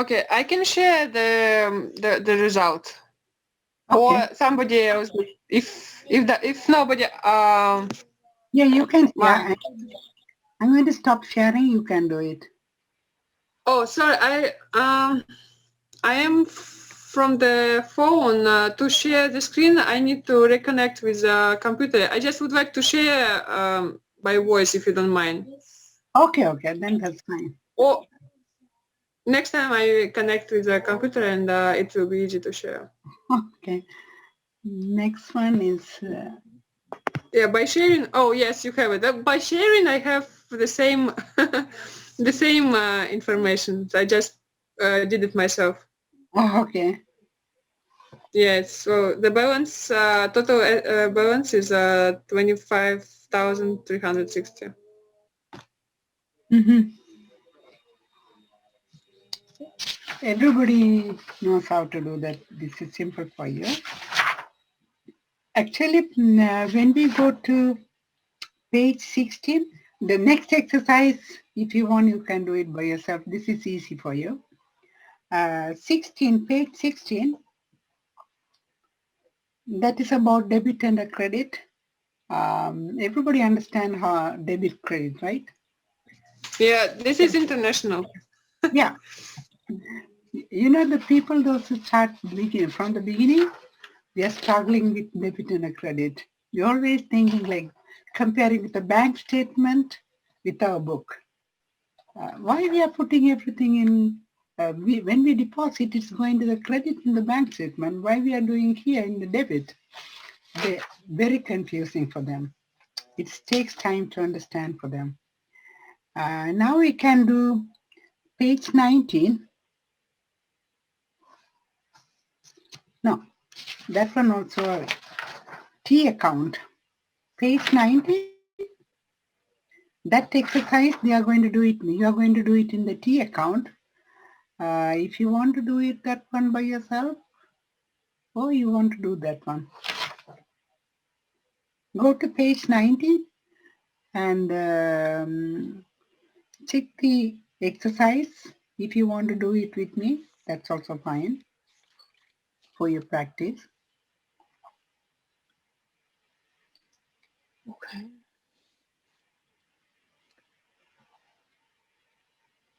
Okay, I can share the result, Okay. or somebody else. If nobody Yeah, you can. mind. Yeah, I'm going to stop sharing. You can do it. Oh, sorry. I am from the phone to share the screen. I need to reconnect with the computer. I just would like to share by voice, if you don't mind. Okay, okay, then that's fine. Or next time I connect with the computer and it will be easy to share. Okay. Next one is. Yeah, by sharing. Oh yes, you have it. By sharing, I have the same the same information. I just did it myself. Okay. Yes. So the balance total balance is 25,360. Mm-hmm. Everybody knows how to do that. This is simple for you. Actually, when we go to page 16, the next exercise, if you want, you can do it by yourself. This is easy for you. 16, page 16, that is about debit and a credit. Everybody understand how debit credit, right? Yeah, this is international. Yeah. You know, the people, those who start from the beginning, we are struggling with debit and a credit. We're always thinking like comparing with the bank statement with our book. Why we are putting everything in, when we deposit, it's going to the credit in the bank statement. Why we are doing here in the debit? They very confusing for them. It takes time to understand for them. Now we can do page 19. No, that one also T account. Page 19. That exercise they are going to do it. You are going to do it in the T account. If you want to do it that one by yourself, or you want to do that one, go to page 19 and check the exercise. If you want to do it with me, that's also fine for your practice. Okay.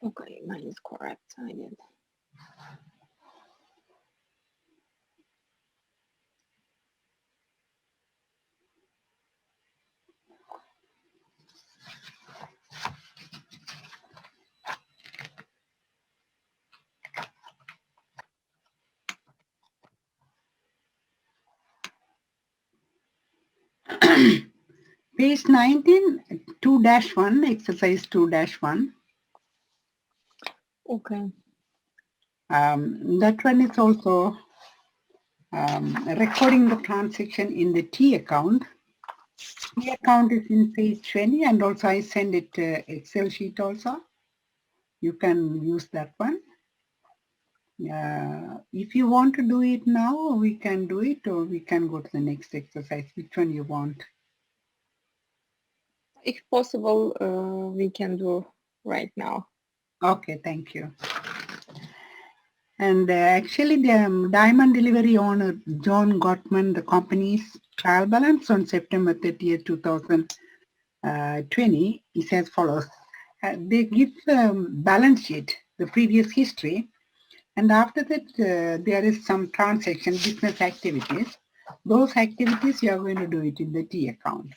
Okay, mine is correct. I did. Page 19, 2-1, exercise 2-1. Okay. That one is also recording the transaction in the T account. T account is in page 20, and also I send it Excel sheet also. You can use that one. If you want to do it now, we can do it, or we can go to the next exercise. Which one you want? If possible, we can do right now. Okay, thank you. And actually, the diamond delivery owner, John Gottman, the company's trial balance on September 30th, 2020 is as follows. They give balance sheet, the previous history, and after that, there is some transaction, business activities. Those activities, you are going to do it in the T account.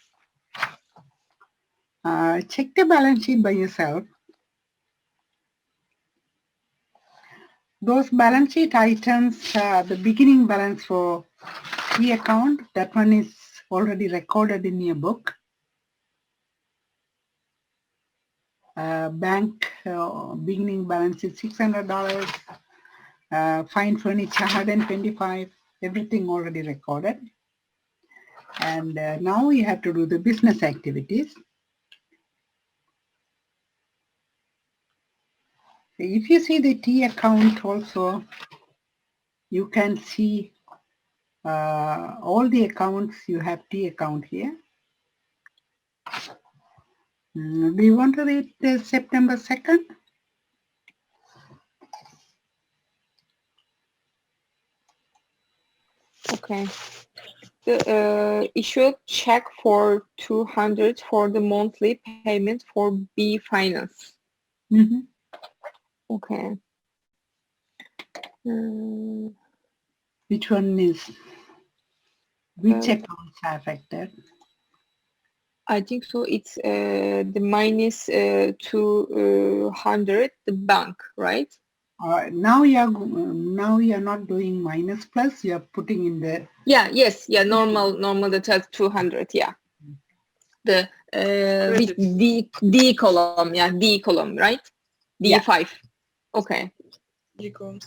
Check the balance sheet by yourself. Those balance sheet items, the beginning balance for T account, that one is already recorded in your book. Bank beginning balance is $600. Fine furniture, $125. Everything already recorded. And now you have to do the business activities. If you see the T account also, you can see all the accounts. You have T account here. Do you want to read September 2nd? Okay. The issued check for 200 for the monthly payment for B finance. Mm-hmm. Okay. Which one is, which accounts are affected? I think so. It's the minus 200, the bank, right? Now you're not doing minus plus, you're putting in the Yeah, yes, yeah, normal the test 200, yeah. The with D column, yeah, D column, right? D5. Yeah. Okay. D column.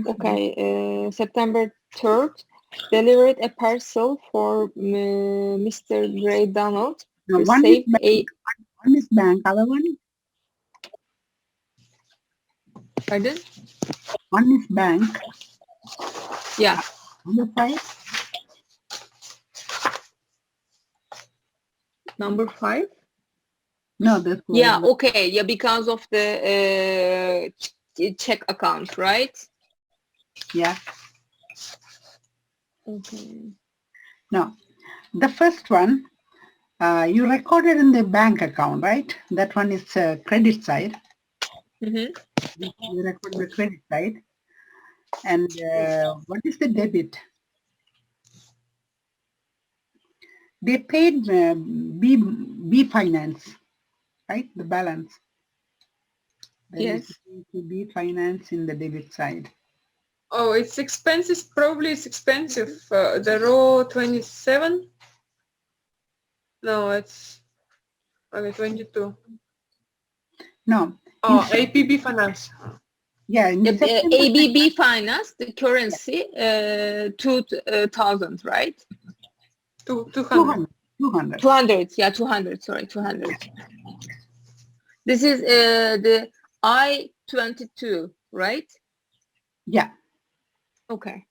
Okay, September 3rd, delivered a parcel for Mr. Gray Donald. Now Received one is bank, other one? Pardon? One is bank. Yeah. Number 5? Number 5? No, that's Yeah, okay. Yeah, because of the check account, right? Yeah. Okay. No. The first one, you recorded in the bank account, right? That one is credit side. Mm-hmm. You record the credit side. And what is the debit? They paid B finance, right? The balance. Then Yes. it's B finance in the debit side. Oh, it's expensive. Probably it's expensive. The row 27. No, it's okay. 22. No. Oh, APB finance. Yeah, in September, ABB finance, the currency, 2,000, right? 200. 200. 200, yeah, 200, sorry, 200. This is the I-22, right? Yeah. Okay.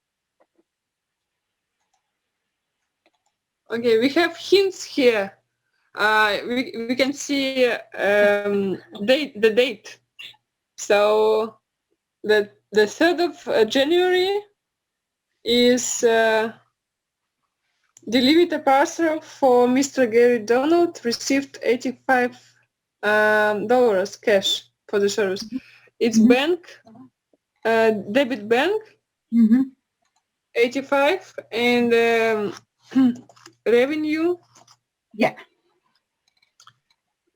Okay, we have hints here. We can see the date. So the 3rd of January is delivered a parcel for Mr. Gary Donald, received $85 cash for the service. It's bank, debit bank, 85, and revenue. Yeah.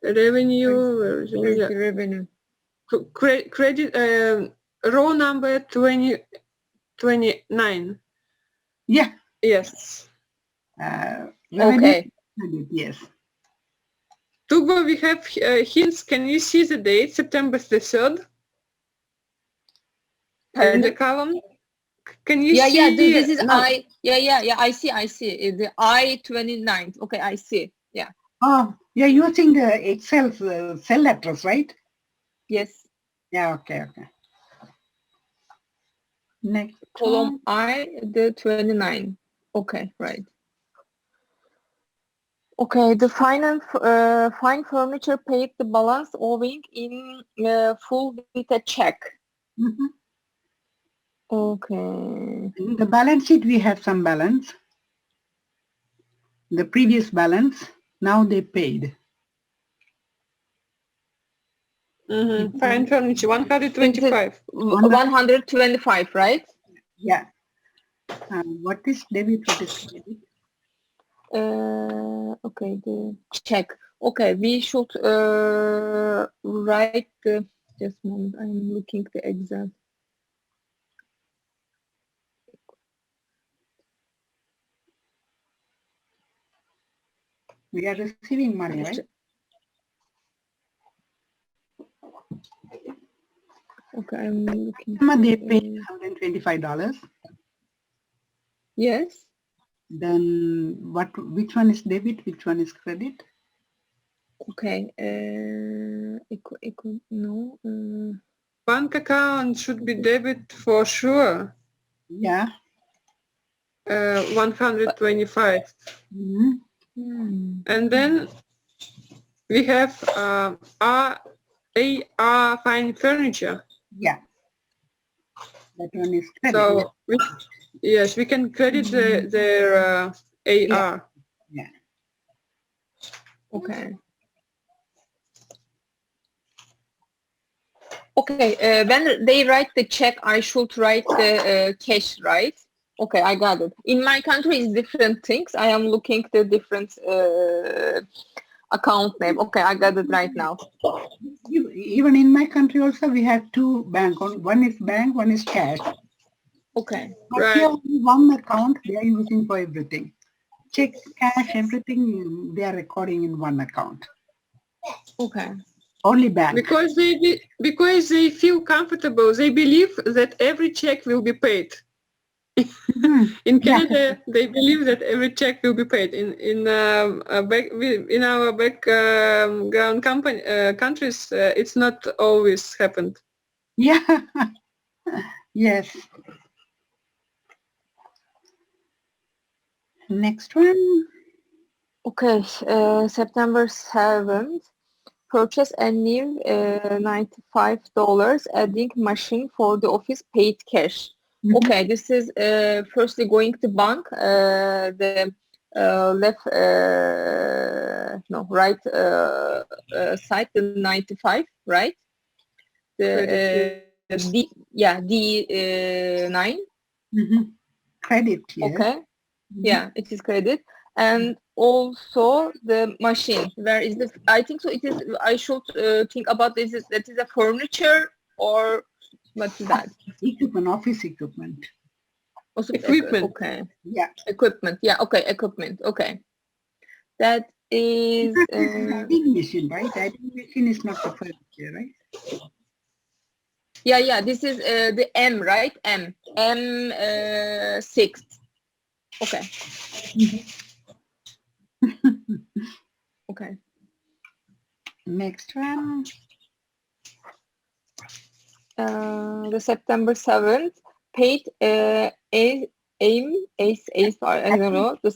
Revenue. Where's the revenue? Credit row number 29. Yeah. Yes. Okay. Yes. Tugbo, we have hints. Can you see the date? September the 3rd. In the column. Can you see? Yeah, this is no. I see. The I-29. Okay, I see. Yeah. Oh, you're using the Excel cell address, right? Yes. Yeah, okay. Next Column I, the 29. Okay, right. Okay, the fine furniture paid the balance owing in full with a check. Okay. In the balance sheet, we have some balance. The previous balance, now they paid. Fine furniture, 125. 125, right? Yeah. What is debit? What is credit? Okay, the check. Okay, we should write the, just a moment, I'm looking the exact. We are receiving money, right? Okay, I'm looking. They paid $125. Yes. Then which one is debit? Which one is credit? Okay. No. Bank account should be debit for sure. Yeah. 125. And then we have AR fine furniture. Yeah. That one is credit. So yes, we can credit their AR. Yeah. Okay. Okay, when they write the check, I should write the cash, right? Okay, I got it. In my country, it's different things. I am looking the different account name. Okay, I got it right now. Even in my country also, we have two bank. One is bank, one is cash. Okay. But Right. here only one account they are using for everything. Check, cash, everything they are recording in one account. Okay. Only bank. Because they feel comfortable. They believe that every check will be paid. In Canada, they believe that every check will be paid. In our background countries, it's not always happened. Yeah. Yes. Next one. Okay, September 7th, purchase a new $95 adding machine for the office, paid cash. Mhm. Okay, this is firstly going to bank, the left, no, right side, the 95, right? The D9. Credit, yes. Okay. Yeah, it is credit. And also the machine. Where is this? I think so. It is. I should think about this. That is a furniture or what is that? Equipment, office equipment. Also, Equipment. Okay. Yeah. Equipment. Yeah. Okay. Equipment. Okay. That is. Adding machine, right? Adding machine is not the furniture, right? Yeah. Yeah. This is the M, right? M6. Okay. Okay. Next one. The September 7th, paid AIM, I don't know, the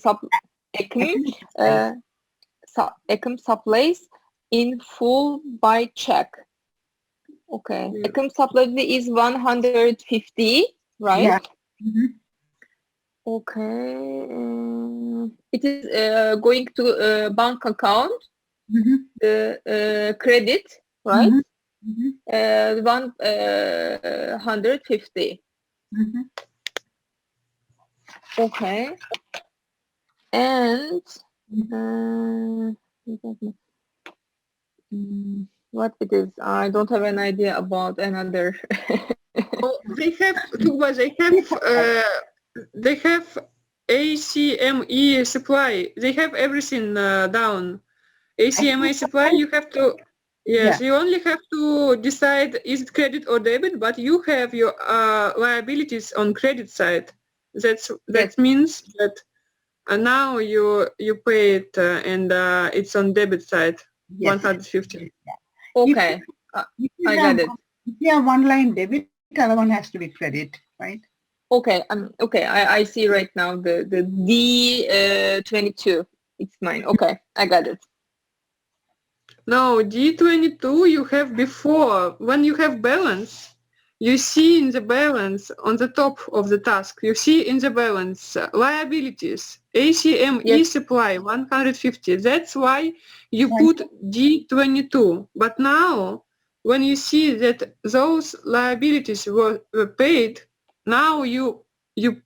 ECM supplies in full by check. Okay. Yeah. ECM supply is 150, right? Yeah. Okay. It is going to bank account, the credit, right? 150. Okay. And what it is? I don't have an idea about another. They have ACME supply. They have everything down. ACME supply. You have to. Yes, you only have to decide is it credit or debit, but you have your liabilities on credit side. That means that now you pay it and it's on debit side. Yes. 150. Okay, I got it. If you have one line debit, the other one has to be credit, right? Okay, okay. I see right now the D22. It's mine. Okay, I got it. No, D22 you have before. When you have balance, you see in the balance on the top of the task, you see in the balance liabilities, ACME supply 150. That's why you put D22. But now, when you see that those liabilities were paid, now you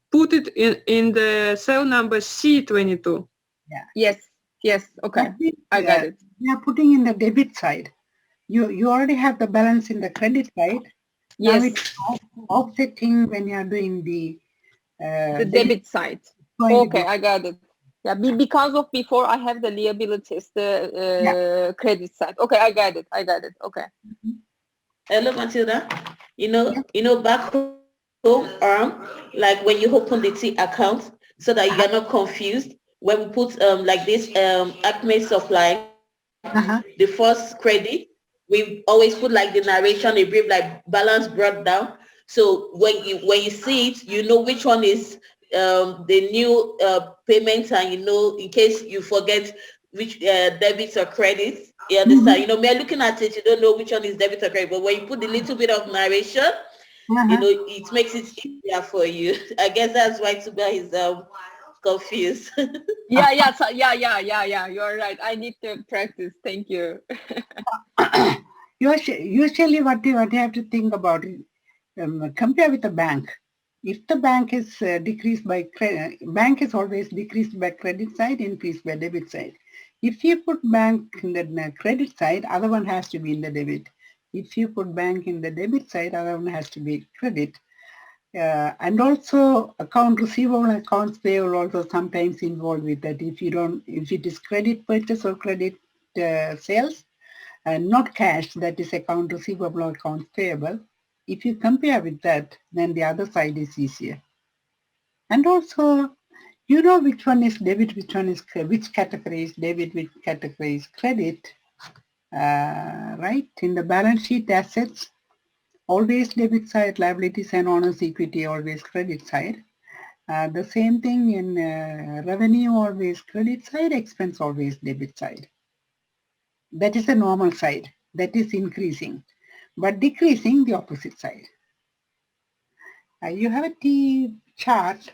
put it in the cell number C22. Yeah. Yes. Okay, I got it. You are putting in the debit side. You already have the balance in the credit side. Now Yes. it's offsetting when you are doing the debit side. Okay, I got it. Yeah, because of before I have the liabilities, the credit side. Okay, I got it. Okay. Hello, Matilda. You know, back home, like when you open the T account, so that you are not confused. When we put like this Acme supply, the first credit, we always put like the narration, a brief like balance brought down. So when you see it, you know which one is the new payment, and you know in case you forget which debits or credits. You understand? You know, we are looking at it, you don't know which one is debit or credit, but when you put a little bit of narration, it makes it easier for you. I guess that's why Tuba is confused. Yeah. You're right. I need to practice. Thank you. Usually what you have to think about is compare with the bank. If the bank is decreased by bank is always decreased by credit side, increased by debit side. If you put bank in the credit side, other one has to be in the debit. If you put bank in the debit side, other one has to be credit. And also account receivable, accounts payable also sometimes involved with that. If it is credit purchase or credit sales, and not cash, that is account receivable or account payable. If you compare with that, then the other side is easier. And also, you know which one is debit, which one is which category is debit, which category is credit, right? In the balance sheet assets, always debit side, liabilities and owners equity always credit side. The same thing in revenue, always credit side, expense always debit side. That is the normal side, that is increasing, but decreasing the opposite side. You have a T chart,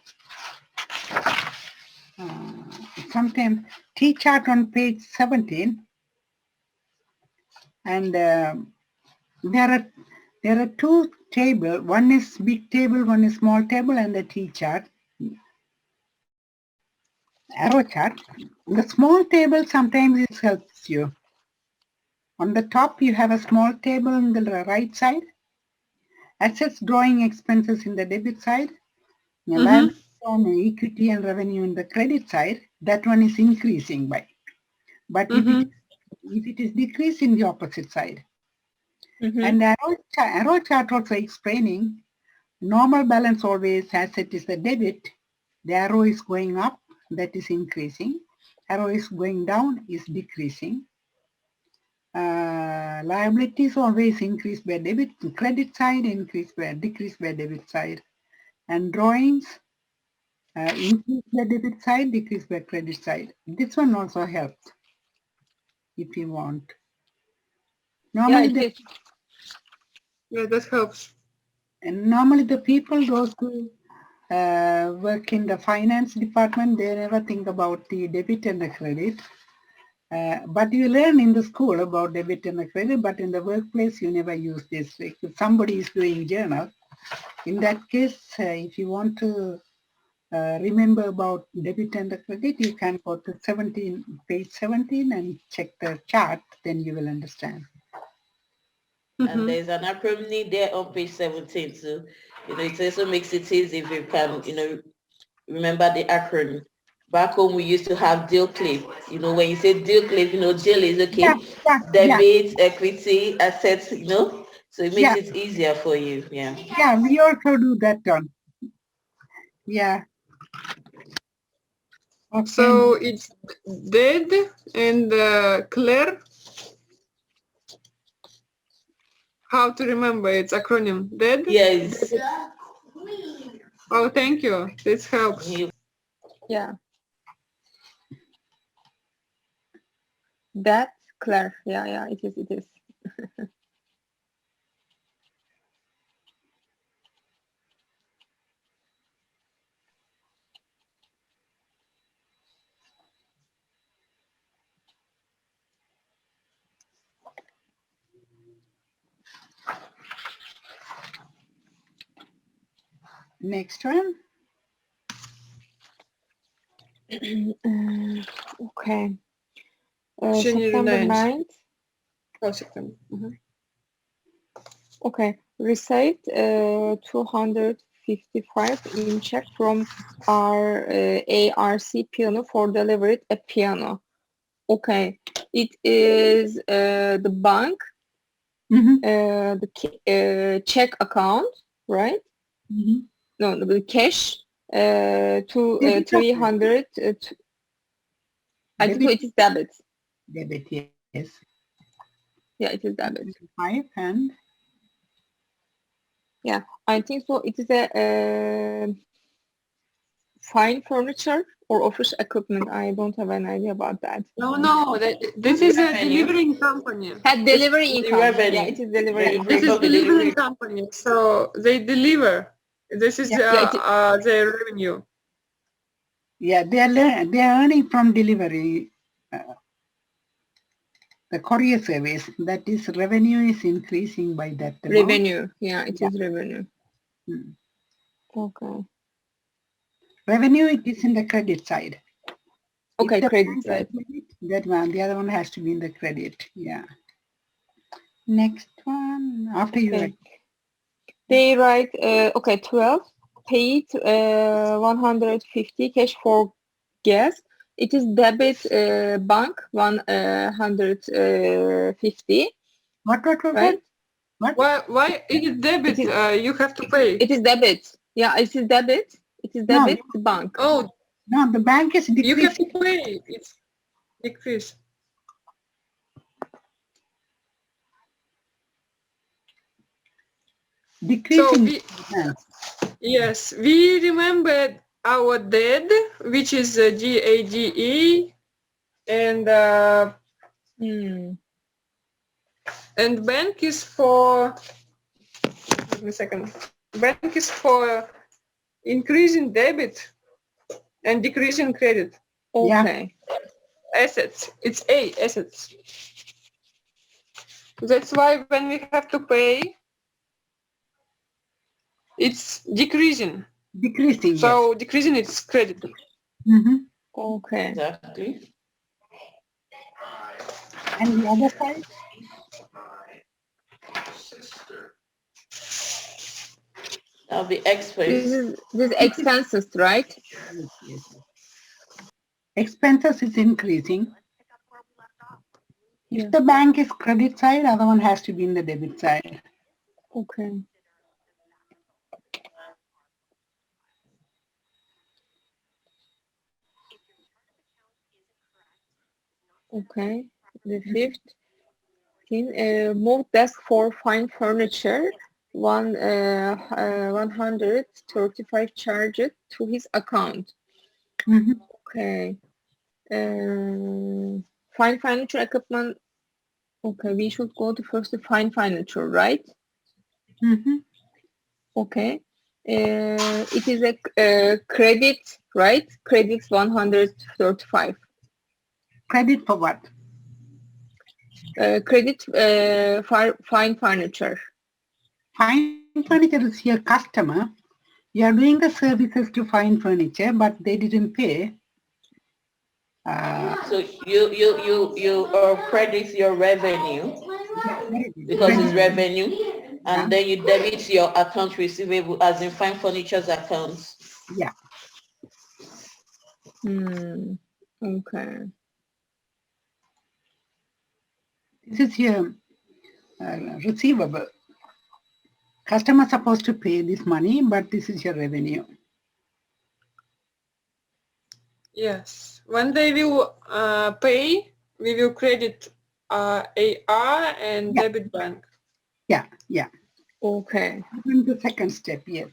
sometimes T chart on page 17, and there are two tables, one is big table, one is small table, and the T chart, arrow chart. The small table sometimes it helps you. On the top you have a small table on the right side, assets, drawing, expenses in the debit side, liability on equity and revenue in the credit side. That one is increasing by. But if it is decreasing the opposite side. And arrow chart also explaining normal balance always asset is the debit, the arrow is going up, that is increasing, arrow is going down is decreasing. Liabilities always increase by debit, credit side decrease by debit side, and drawings increase by debit side, decrease by credit side. This one also helps if you want. Normally, yeah, that helps. And normally the people, those who work in the finance department, they never think about the debit and the credit. But you learn in the school about debit and the credit, but in the workplace you never use this. Like if somebody is doing journal, in that case, if you want to remember about debit and the credit, you can go to page 17 and check the chart, then you will understand. And there's an acronym there on page 17 too. It also makes it easy if you can, remember the acronym. Back home we used to have deal clip. When you say deal clip, deal is okay. Debit, equity, assets, so it makes it easier for you. Yeah. Yeah, we also do that one. Yeah. Okay. So it's dead and clear. How to remember its acronym? Dead? Yes. Oh, thank you. This helps. Yeah. That's clear. Yeah, it is. Next one. Okay. January September 9th. 9th. Oh, September. Okay. Received 255 in check from our ARC piano for delivered a piano. Okay. It is the bank, the check account, right? No, the cash to 300. I think it is debit. Debit, yes. Yeah, it is debit. 5 and? Yeah, I think so. It is a fine furniture or office equipment. I don't have an idea about that. No, this is a delivering company. Had delivery income. revenue. Yeah, it is delivery Yeah, income. This is From the delivering delivery. company, so they deliver. This is their revenue. Yeah, they are earning from delivery. The courier service, that is revenue is increasing by that amount. Revenue. Yeah, it is revenue. Okay. Revenue, it is in the credit side. Okay, If the credit bank is side. credit, that one, the other one has to be in the credit. Yeah. Next one, after you write. They write, okay, 12, paid 150 cash for gas. It is debit bank 150. What? Right? Why it is debit? You have to pay. It is debit. Yeah, it is debit. It is debit the bank. Oh, no, the bank is decreasing. you have to pay. It's decrease. Decreasing. Yes, we remembered our dead, which is GADE, and bank is for. Give me a second. Bank is for increasing debit and decreasing credit. Okay. Yeah. Assets. It's assets. That's why when we have to pay, it's decreasing. Decreasing. So yes. decreasing its credit. Okay. Exactly. And the other side? That'll be expense. This expenses, right? Yes. Expenses is increasing. If the bank is credit side, other one has to be in the debit side. Okay. Okay. The fifth thing, move desk for fine furniture. 135 charged to his account. Okay. Fine furniture equipment. Okay, we should go to first the fine furniture, right? Okay. It is a credit, right? Credits 135. Credit for what? Credit fine furniture. Fine furniture is your customer. You are doing the services to fine furniture, but they didn't pay. So you credit your revenue because it's revenue, and then you debit your account receivable as in fine furniture's accounts. Yeah. Okay. This is your receivable. Customer supposed to pay this money, but this is your revenue. Yes. When they will pay, we will credit AR and debit bank. Yeah. Okay. In the second step, yes.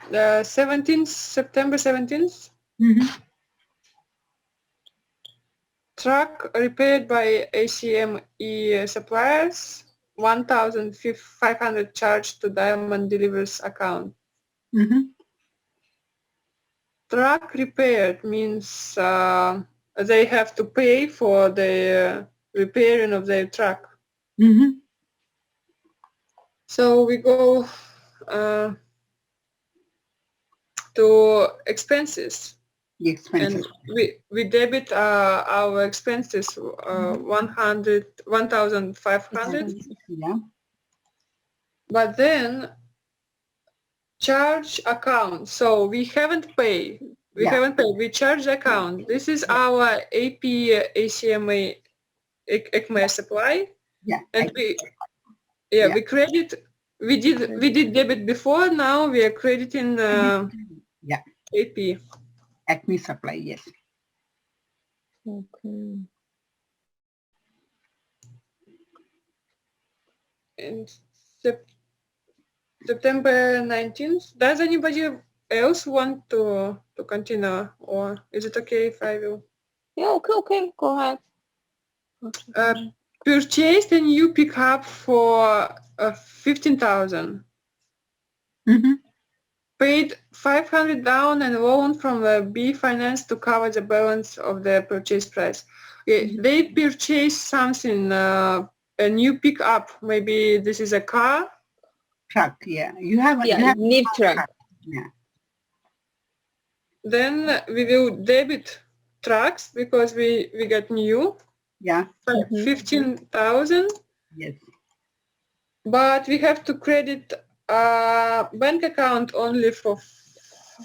The 17th, September 17th. Truck repaired by ACME suppliers, 1,500 charged to Diamond Delivers account. Truck repaired means they have to pay for the repairing of their truck. So we go to expenses. Expenses. And we debit our expenses 1,500. Yeah. But then charge account. So we haven't paid. We haven't paid. We charge account. This is our AP ACMA ECMA supply. Yeah. And we credit. We did debit before. Now we are crediting AP. Acme supply, yes. Okay. And September 19th. Does anybody else want to continue, or is it okay if I will? Yeah, okay, go ahead. Purchased a new pickup for 15,000. Mm-hmm. Paid 500 down and loan from the B Finance to cover the balance of the purchase price. They purchased something, a new pickup. Maybe this is a car. Truck, yeah. You have New truck. Yeah. Then we will debit trucks because we got new. Yeah. 15,000. Yes. But we have to credit a bank account only for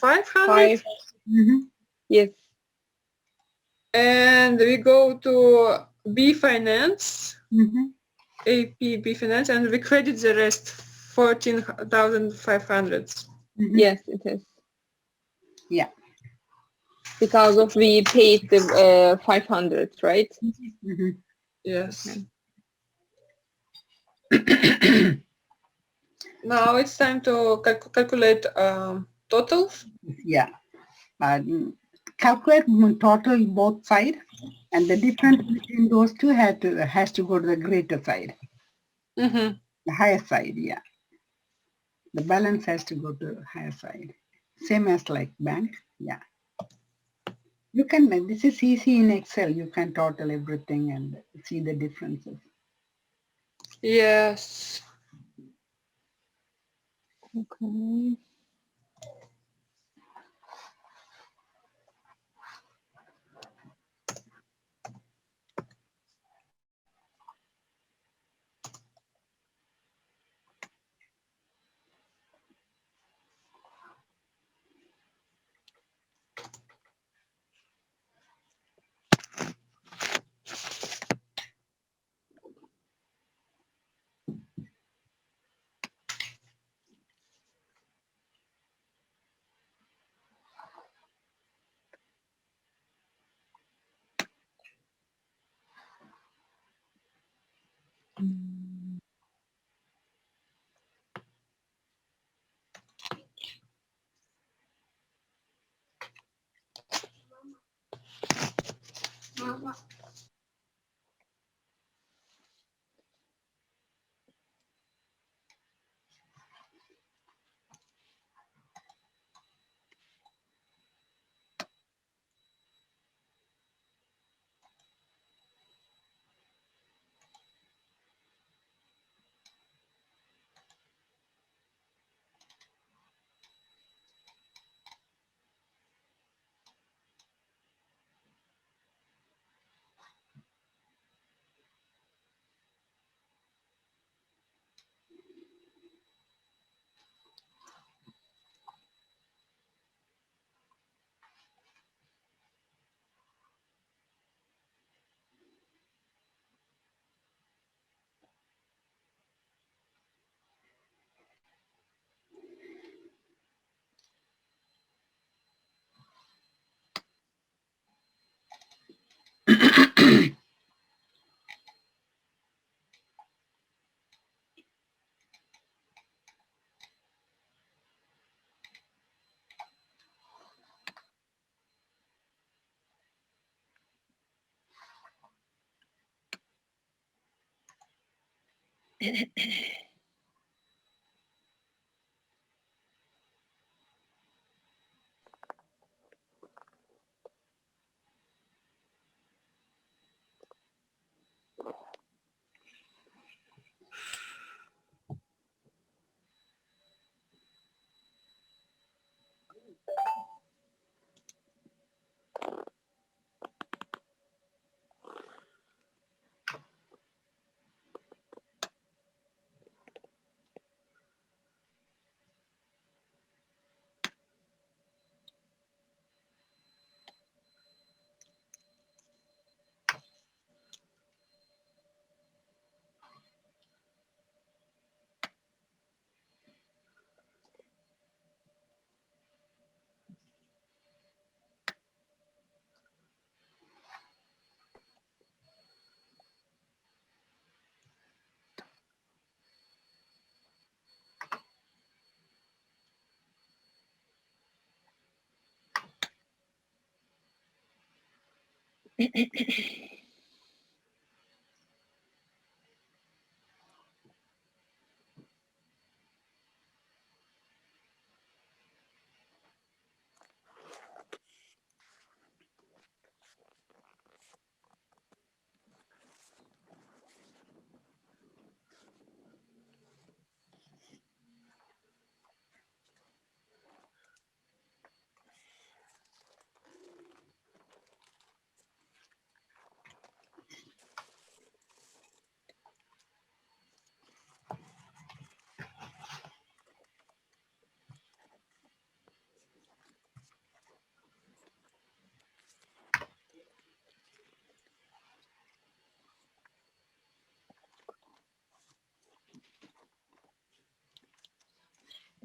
500. Mm-hmm. Yes. And we go to B Finance, Mm-hmm. AP B Finance, and we credit the rest, 14,500. Mm-hmm. Yes, it is. Yeah. Because of we paid the 500, right? Mm-hmm. Yes. Mm-hmm. Now it's time to calculate totals. Yeah. Calculate total both side, and the difference between those two has to go to the greater side, Mm-hmm. the higher side. Yeah, the balance has to go to higher side, same as like bank. Yeah, you can. This is easy in Excel. You can total everything and see the differences. Yes. Okay.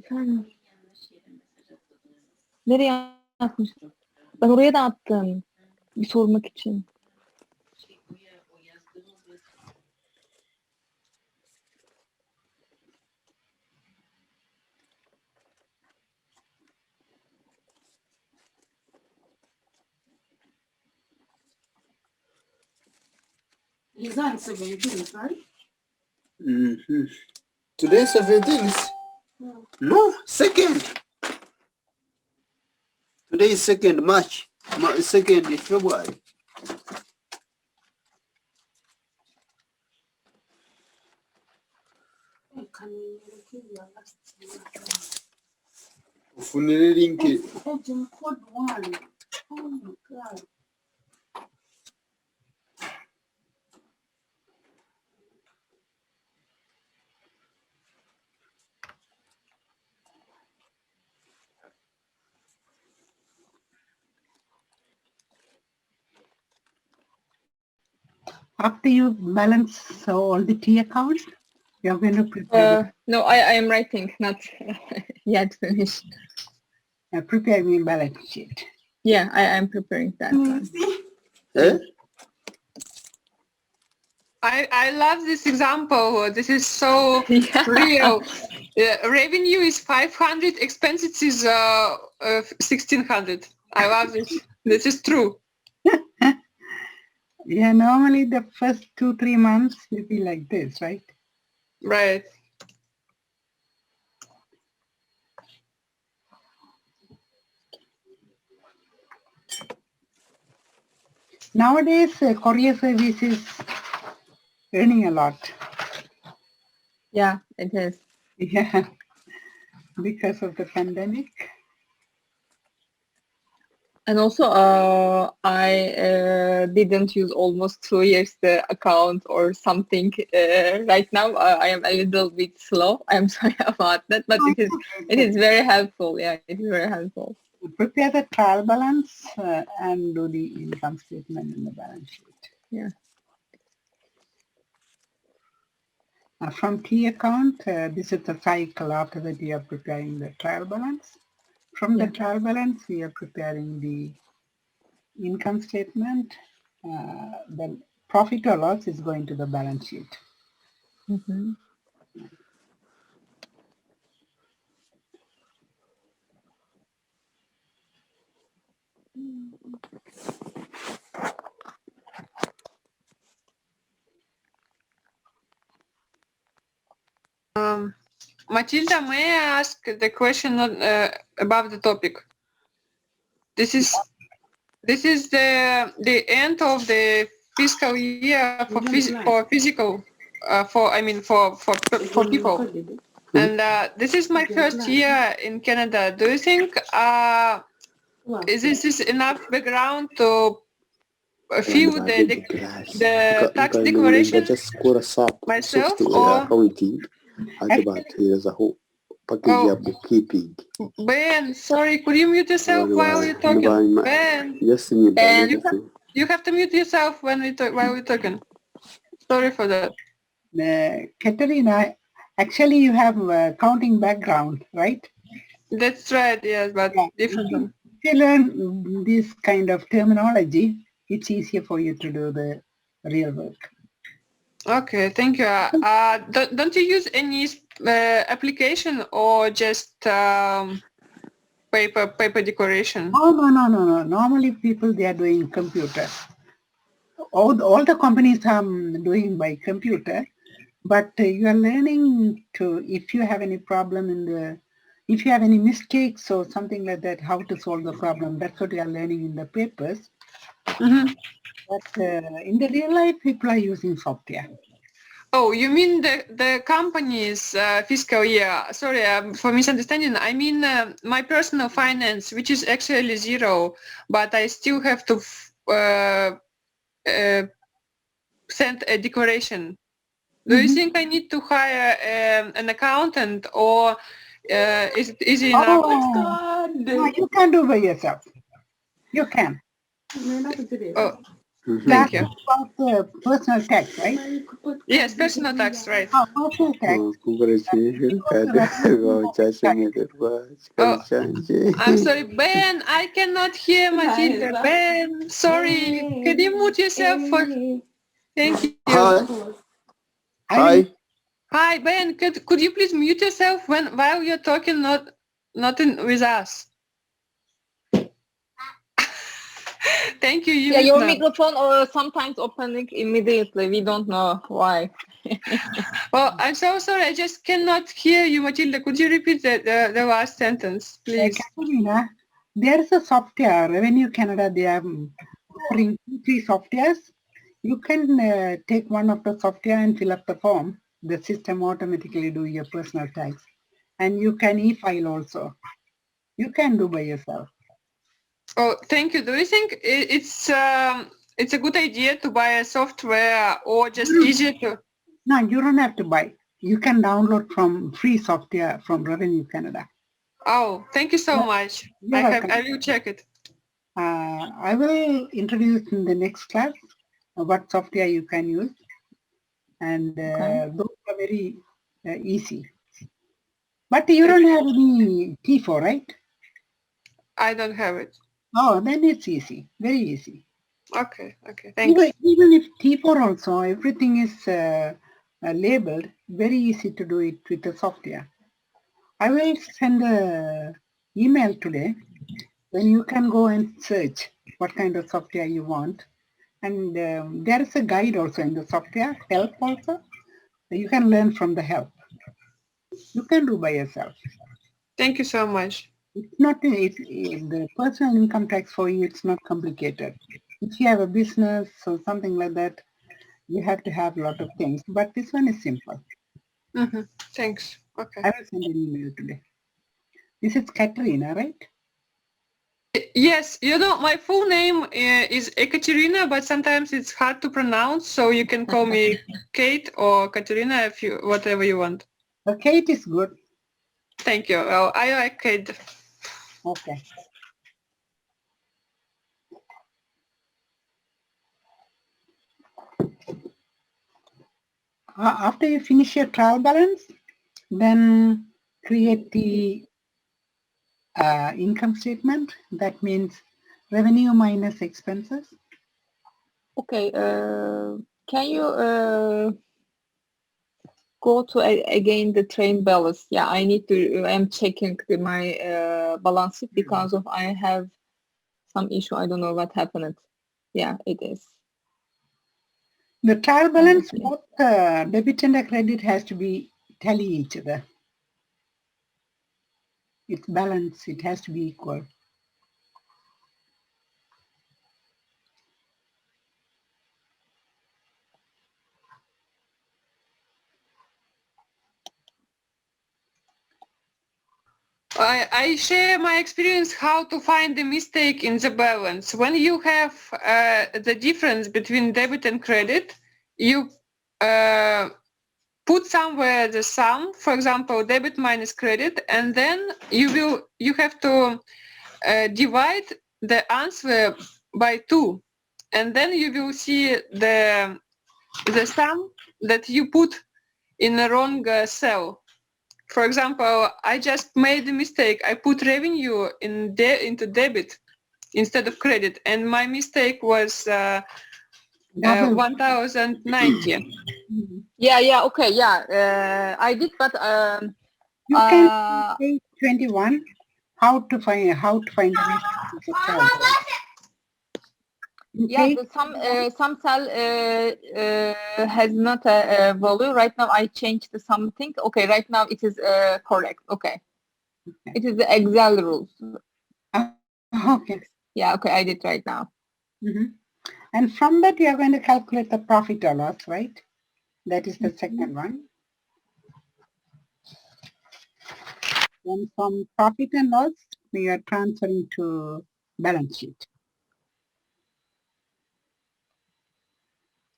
Efendim, nereye atmış? Ben oraya da attım. Bir sormak için. Design 17, right? Mm-hmm. Today 17th? No, second. Today is 2nd March. 2nd February. Ufunile link. Agent code 1. Oh my God. After you balance all the T accounts, you're going to prepare, No, I am writing, not yet finished. prepare me balance sheet. Yeah, I am preparing that one. Eh? I love this example. This is so Yeah. real. Revenue is 500, expenses is 1600. I love this. This is true. Yeah, normally the first 2-3 months will be like this, right? Right. Nowadays, courier service is earning a lot. Yeah, it is. Yeah, because of the pandemic. And also, I didn't use almost 2 years the account or something. Right now, I am a little bit slow. I'm sorry about that, but it is very helpful. Yeah, it is very helpful. Prepare the trial balance and do the income statement and the balance sheet. Yeah. From T account, this is the cycle after that we are preparing the trial balance. From the trial balance, we are preparing the income statement. The profit or loss is going to the balance sheet. Mm-hmm. Matilda, may I ask the question about the topic? This is the end of the fiscal year for physical for people. And this is my first year in Canada. Do you think is this enough background to fill the tax declaration myself, or Ben? Sorry, could you mute yourself while you're talking? Ben, you have to mute yourself when while we're talking. Sorry for that. Katerina, actually you have a counting background, right? That's right, yes, but different. If you learn this kind of terminology, it's easier for you to do the real work. Okay, thank you. Don't you use any application or just paper decoration? Oh, no. Normally people, they are doing computer. all the companies are doing by computer, but you are learning to, if you have any problem if you have any mistakes or something like that, how to solve the problem. That's what you are learning in the papers. Mhm. But in the real life, people are using software. Oh, you mean the company's fiscal year? Sorry for misunderstanding. I mean my personal finance, which is actually zero, but I still have to send a declaration. Do you think I need to hire an accountant, or is it easy enough? Oh, no, you can do by yourself. You can. Oh, Mhm. thank you. About the personal tax, right? Yes, personal tax, right? Personal tax. Congratulations. Oh, I'm sorry, Ben. I cannot hear Matilda. Ben, sorry. Can you mute yourself? Thank you. Hi. I Hi. will, Hi, Ben. Could you please mute yourself while you're talking, not with us? Thank you. Yeah, Use your now. microphone or sometimes opening immediately. We don't know why. Well, I'm so sorry. I just cannot hear you, Matilda. Could you repeat the last sentence, please? Katerina, there is a software, Revenue Canada, they are offering 3 softwares. You can take one of the software and fill up the form. The system automatically do your personal tax. And you can e-file also. You can do by yourself. Oh, thank you. Do you think it's a good idea to buy a software or just easier to? No, you don't have to buy. You can download from free software from Revenue Canada. Oh, thank you so much. You're welcome. I will check it. I will introduce in the next class what software you can use, and those are very easy. But you don't have any T4, right? I don't have it. Oh, then it's easy, very easy. Okay, thanks. Even if T4 also, everything is labeled, very easy to do it with the software. I will send a email today when you can go and search what kind of software you want. And there is a guide also in the software, help also. You can learn from the help. You can do by yourself. Thank you so much. It's not, the personal income tax for you, it's not complicated. If you have a business or something like that, you have to have a lot of things. But this one is simple. Mm-hmm. Thanks. Okay. I will send an email today. This is Katerina, right? Yes, my full name is Ekaterina, but sometimes it's hard to pronounce, so you can call me Kate or Katerina whatever you want. Kate is good. Thank you. Well, I like Kate. Okay. After you finish your trial balance, then create the income statement. That means revenue minus expenses. Okay. Can you go to again the train balance? Yeah, I need to. I'm checking my balance sheet because of I have some issue. I don't know what happened. Yeah, it is. The trial balance, both debit and credit has to be tally each other. It's balanced. It has to be equal. I share my experience how to find the mistake in the balance. When you have the difference between debit and credit, you put somewhere the sum, for example, debit minus credit, and then you have to divide the answer by 2, and then you will see the sum that you put in the wrong cell. For example, I just made a mistake. I put revenue into debit instead of credit, and my mistake was 1,090. Yeah. Okay. Yeah. I did, but You can page 21. How to find the mistake. Yeah, Okay. some cell has not a value. Right now I changed something. Okay, right now it is correct. Okay. It is the Excel rules. Okay. Yeah, okay, I did right now. And from that, you are going to calculate the profit or loss, right? That is the second one. Then from profit and loss, we are transferring to balance sheet.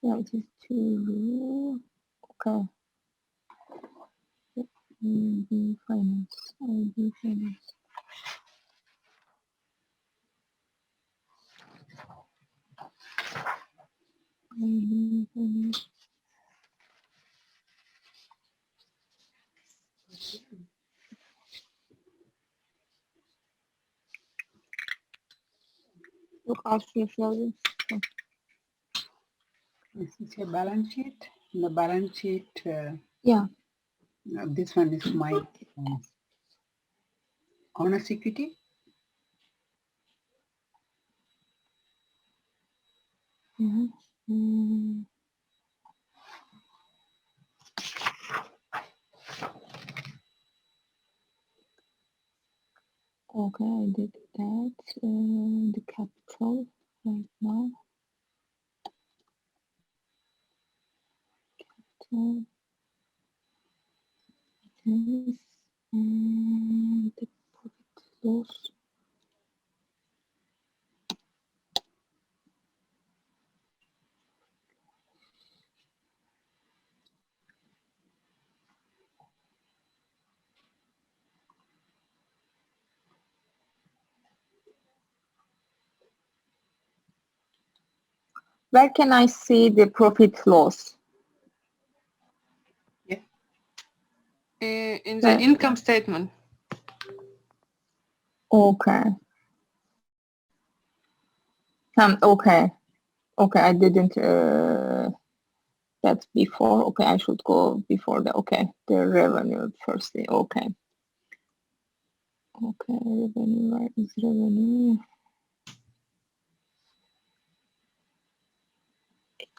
Yeah, it is 2. Okay. IB finance. IB finance. IB finance. Look out for flowers. This is your balance sheet. In the balance sheet, Yeah. this one is my owner's equity. Okay, I did that. The capital right now. Capital. This. The profit loss. Where can I see the profit loss? Yeah. In the income statement. Okay. Okay. Okay, I didn't that before. Okay, I should go before the the revenue firstly. Okay. Okay, revenue, where is revenue?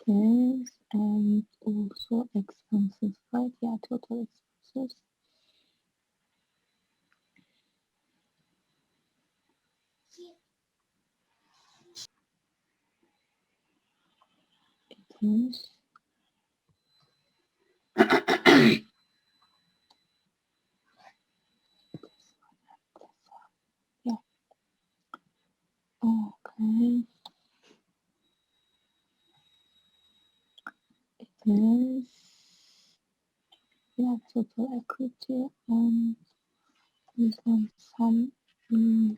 Yes, and also expenses, right? Yeah, total expenses. Yes. Yeah. Okay. It is. Yeah, total equity and this one some and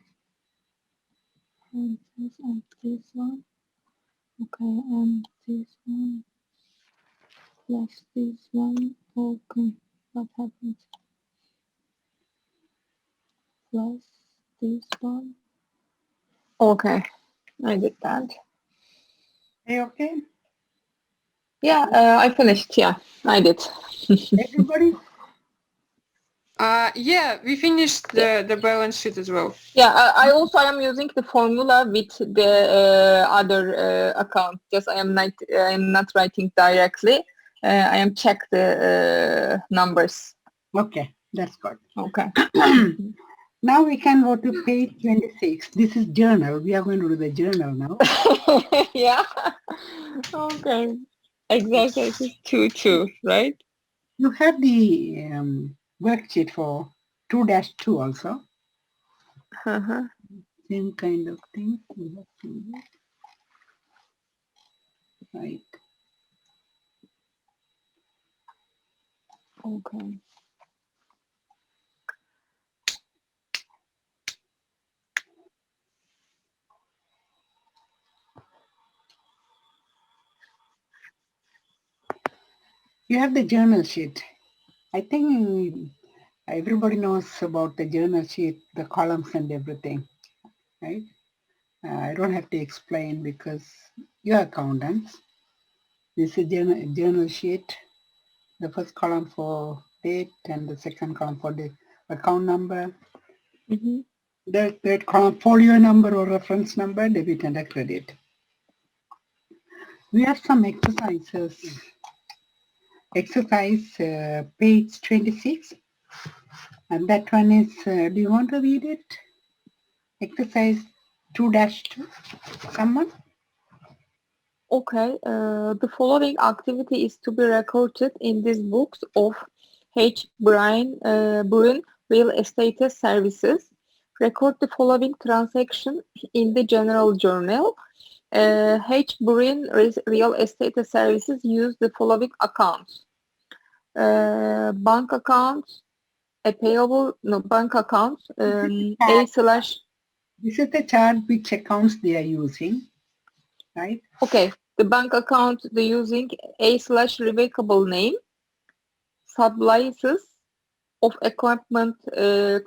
this one. Okay, and this one plus this one. Okay, what happens? Plus this one. Okay, I did that. Are you okay? Yeah, I finished. Yeah, I did. Everybody? Yeah, we finished the balance sheet as well. Yeah, I also am using the formula with the other account. Just I am not writing directly. I am check the numbers. Okay, that's good. Okay. Now we can go to page 26. This is journal. We are going to do the journal now. Yeah. Okay. Exactly. It is 2, right? You have the worksheet for 2-2 also. Uh-huh. Same kind of thing. We have to do that. Right. Okay. You have the journal sheet. I think everybody knows about the journal sheet, the columns and everything, right? I don't have to explain because you're accountants. This is journal sheet. The first column for date and the second column for the account number. Mm-hmm. The third column folio number or reference number, debit and a credit. We have some exercises. Exercise page 26. And that one is, do you want to read it? Exercise 2-2. Someone? Okay, the following activity is to be recorded in these books of H. Brun Real Estate Services. Record the following transaction in the General Journal. H. Brun Real Estate Services use the following accounts. Bank accounts, bank accounts, A/. This is the chart which accounts they are using, right? Okay, the bank account they're using A/revocable name, sublicense of equipment,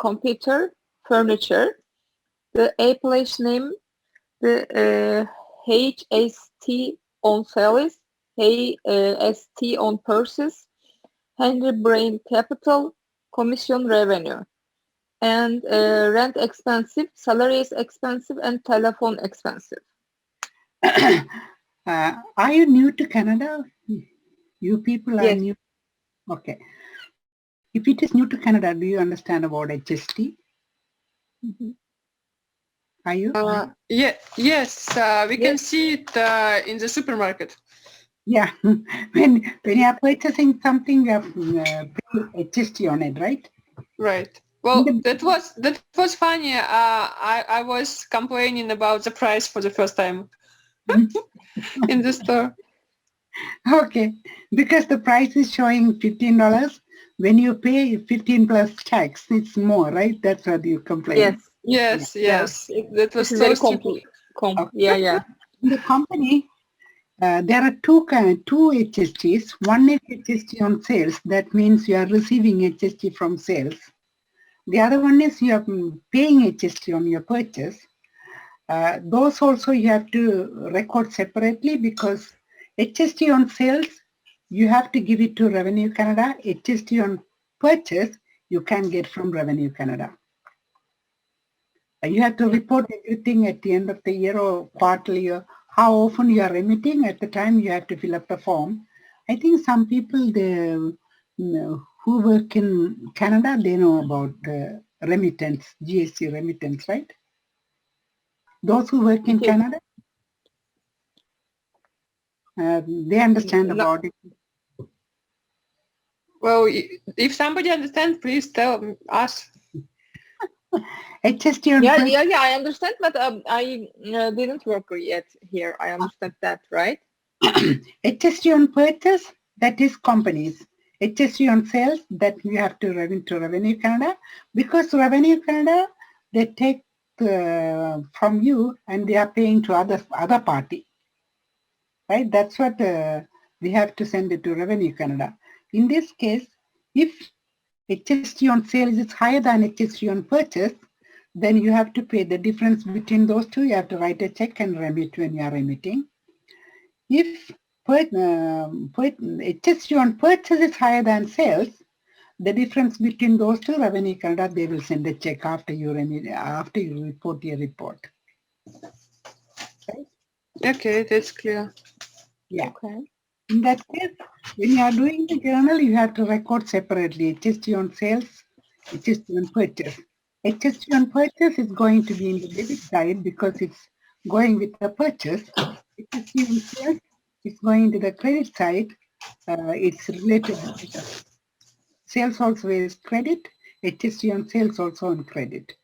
computer, furniture, the A+ name, the HST on sales, HST on purchase, Henry Brain capital, commission revenue, and rent expensive, salary is expensive, and telephone expensive. Are you new to Canada? You people are Yes. new. Okay. If it is new to Canada, do you understand about HST? Mhm. Are you? Yes, we can Yes. see it in the supermarket. Yeah. when you are purchasing something, you have pay HST on it, right? Right. Well, that was funny. I was complaining about the price for the first time in the store. Okay. Because the price is showing $15. When you pay 15 plus tax, it's more, right? That's what you complain. Yes. Yes. That was This is so very stupid. Okay. Yeah. In the company, there are two HSTs. One is HST on sales. That means you are receiving HST from sales. The other one is you are paying HST on your purchase. Those also you have to record separately because HST on sales, you have to give it to Revenue Canada. HST on purchase, you can get from Revenue Canada. You have to report everything at the end of the year or quarterly, or how often you are remitting. At the time, you have to fill up the form. I think some people who work in Canada, they know about remittance, GST remittance, right? Those who work in Okay. Canada, they understand No. about it. Well, if somebody understands, please tell us. HST on Yeah, purchase, I understand, but I didn't work yet here. I understand that, right? HST on purchase, that is companies. HST on sales, that you have to Revenue Canada, because Revenue Canada, they take from you and they are paying to other party, right? That's what we have to send it to Revenue Canada. In this case, if HST on sales is higher than HST on purchase, then you have to pay the difference between those two. You have to write a check and remit when you are remitting. If HST on purchase is higher than sales, the difference between those two, Revenue Canada, they will send a check after you report your report. Okay, that's clear. Yeah. Okay. In that case, when you are doing the journal, you have to record separately HST on sales, HST on purchase. HST on purchase is going to be in the debit side because it's going with the purchase. HST on sales is going to the credit side. It's related to sales also is credit, HST on sales also on credit.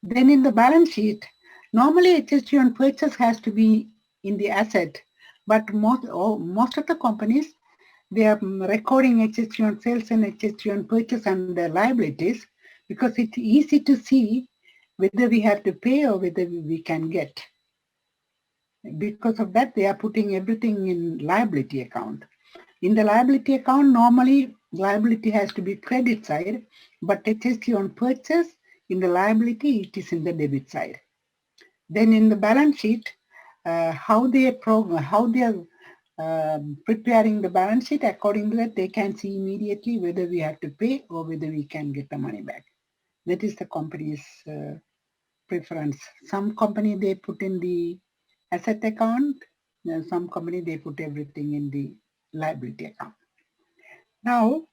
Then in the balance sheet, normally HST on purchase has to be in the asset, but most of the companies, they are recording HST on sales and HST on purchase and the liabilities because it's easy to see whether we have to pay or whether we can get. Because of that, they are putting everything in liability account. In the liability account, normally liability has to be credit side, but HST on purchase, in the liability, it is in the debit side. Then in the balance sheet, how they are preparing the balance sheet, according to that, they can see immediately whether we have to pay or whether we can get the money back. That is the company's preference. Some company, they put in the asset account, Some company, they put everything in the liability account. Now,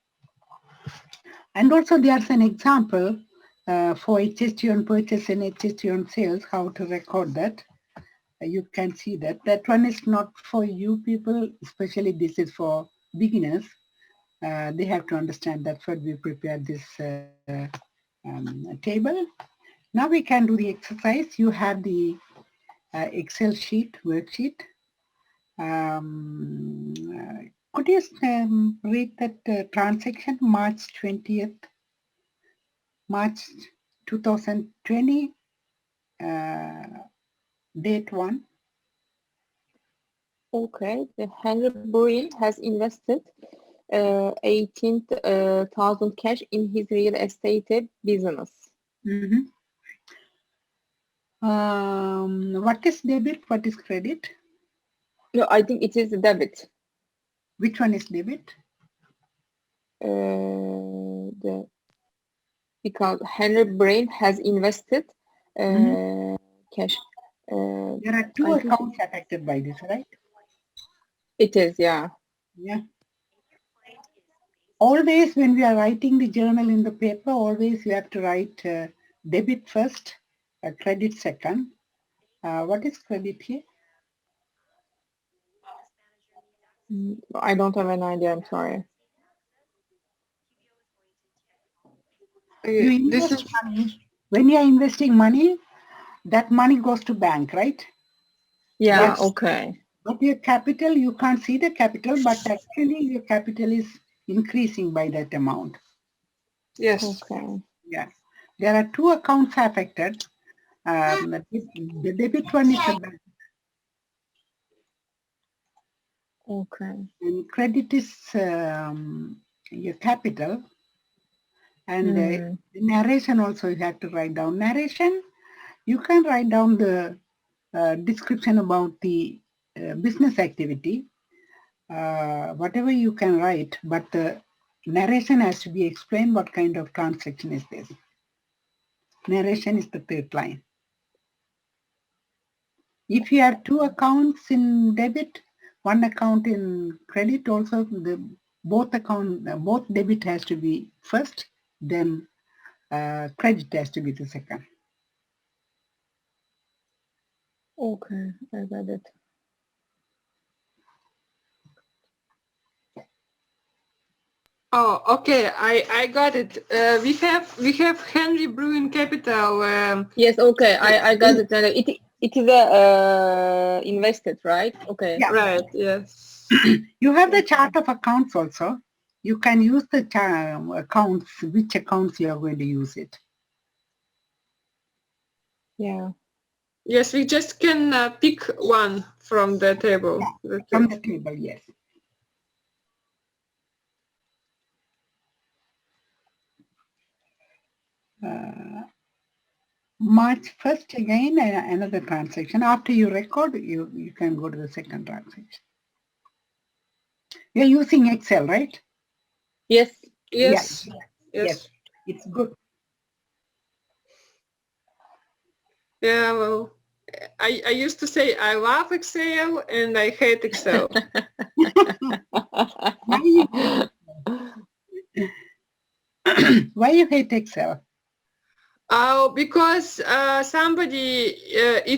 and also there's an example for HST on purchase and HST on sales, how to record that. You can see that. That one is not for you people, especially this is for beginners. They have to understand that's what we prepared this table. Now we can do the exercise. You have the Excel sheet, worksheet. Could you read that transaction, March 20th, March 2020, date 1? Okay, the Henry Bruin has invested 18,000 cash in his real estate business. Mm-hmm. What is debit? What is credit? No, I think it is debit. Which one is debit? Because Henry Brain has invested cash. There are two accounts affected by this, right? It is, yeah. Yeah. Always when we are writing the journal in the paper, always you have to write debit first, credit second. What is credit here? I don't have an idea, I'm sorry. You invest money. When you are investing money, that money goes to bank, right? Yeah, yes. Okay. But your capital, you can't see the capital, but actually your capital is increasing by that amount. Yes. Okay. Yeah. There are two accounts affected. The debit one is the bank. Okay. And credit is your capital. And the narration also you have to write down. Narration, you can write down the description about the business activity, whatever you can write, but the narration has to be explained what kind of transaction is this. Narration is the third line. If you have two accounts in debit, one account in credit, also both debit has to be first, then credit has to be the second. Okay, I got it. Oh, okay. I got it. We have Henry Bruin Capital. Yes, okay. I got it. It is invested, right? Okay. Yeah. Right. Yes. You have the chart of accounts also. You can use the accounts, which accounts you are going to use it. Yeah. Yes, we just can pick one from the table. Yeah, from the table, yes. March 1st again, another transaction. After you record, you can go to the second transaction. You're using Excel, right? Yes. Yes. Yes. It's good. Yeah, well, I used to say I love Excel and I hate Excel. Why you hate Excel? Because somebody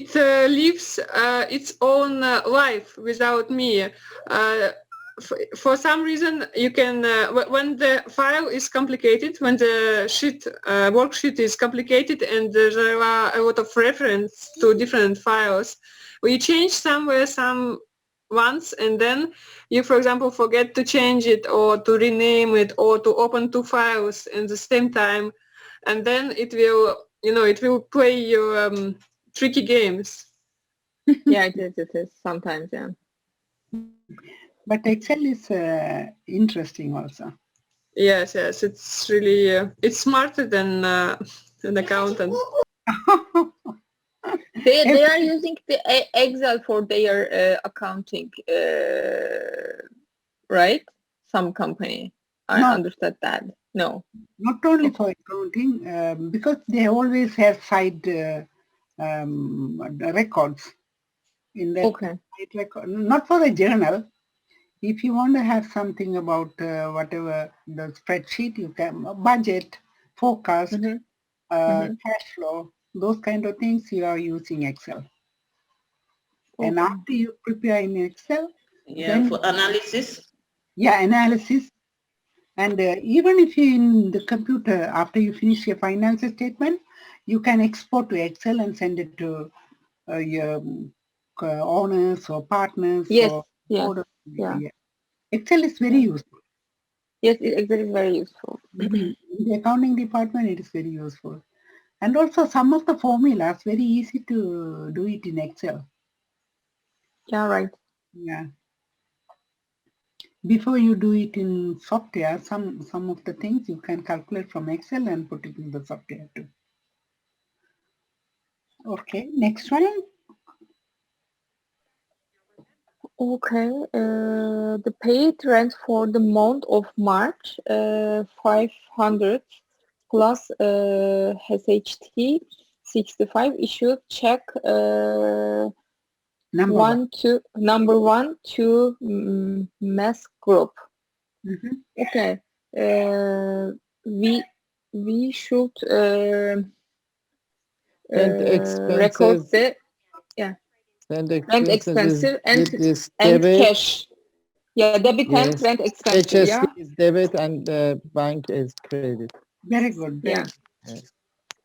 lives its own life without me. For some reason, you can when the file is complicated, when the worksheet is complicated, and there are a lot of reference to different files, we change somewhere some once, and then you, for example, forget to change it or to rename it or to open two files at the same time. And then it will play your tricky games. Yeah, it is sometimes, yeah. But Excel is interesting also. Yes, it's really it's smarter than an accountant. They are using the Excel for their accounting, right? Some company. I understood that. No. Not only for accounting, because they always have side records. In that, Okay. not for a journal. If you want to have something about whatever the spreadsheet, you can budget, forecast, Mm-hmm. Mm-hmm. cash flow, those kind of things you are using Excel. And Okay. after you prepare in Excel, Yeah, then for analysis. analysis. And even if you in the computer, after you finish your financial statement, you can export to Excel and send it to your owners or partners Yes. or Yes. board. Yeah. Yeah. Excel is very Yeah. useful. Yes, Excel is very useful. In the accounting department, it is very useful. And also some of the formulas, very easy to do it in Excel. Yeah, right. Yeah. Before you do it in software, some of the things you can calculate from Excel and put it in the software too. Okay, next one. Okay. The paid rent for the month of March, 500 plus SHT 65 issued check Number one. number one to mass group. Mhm. Okay. We should And record expenses the yeah and rent expenses expensive it is and debit. cash. Yeah, debit and Yes. rent expensive. HST Yeah. is debit and bank is credit. Very good, very Yeah. good, Yes.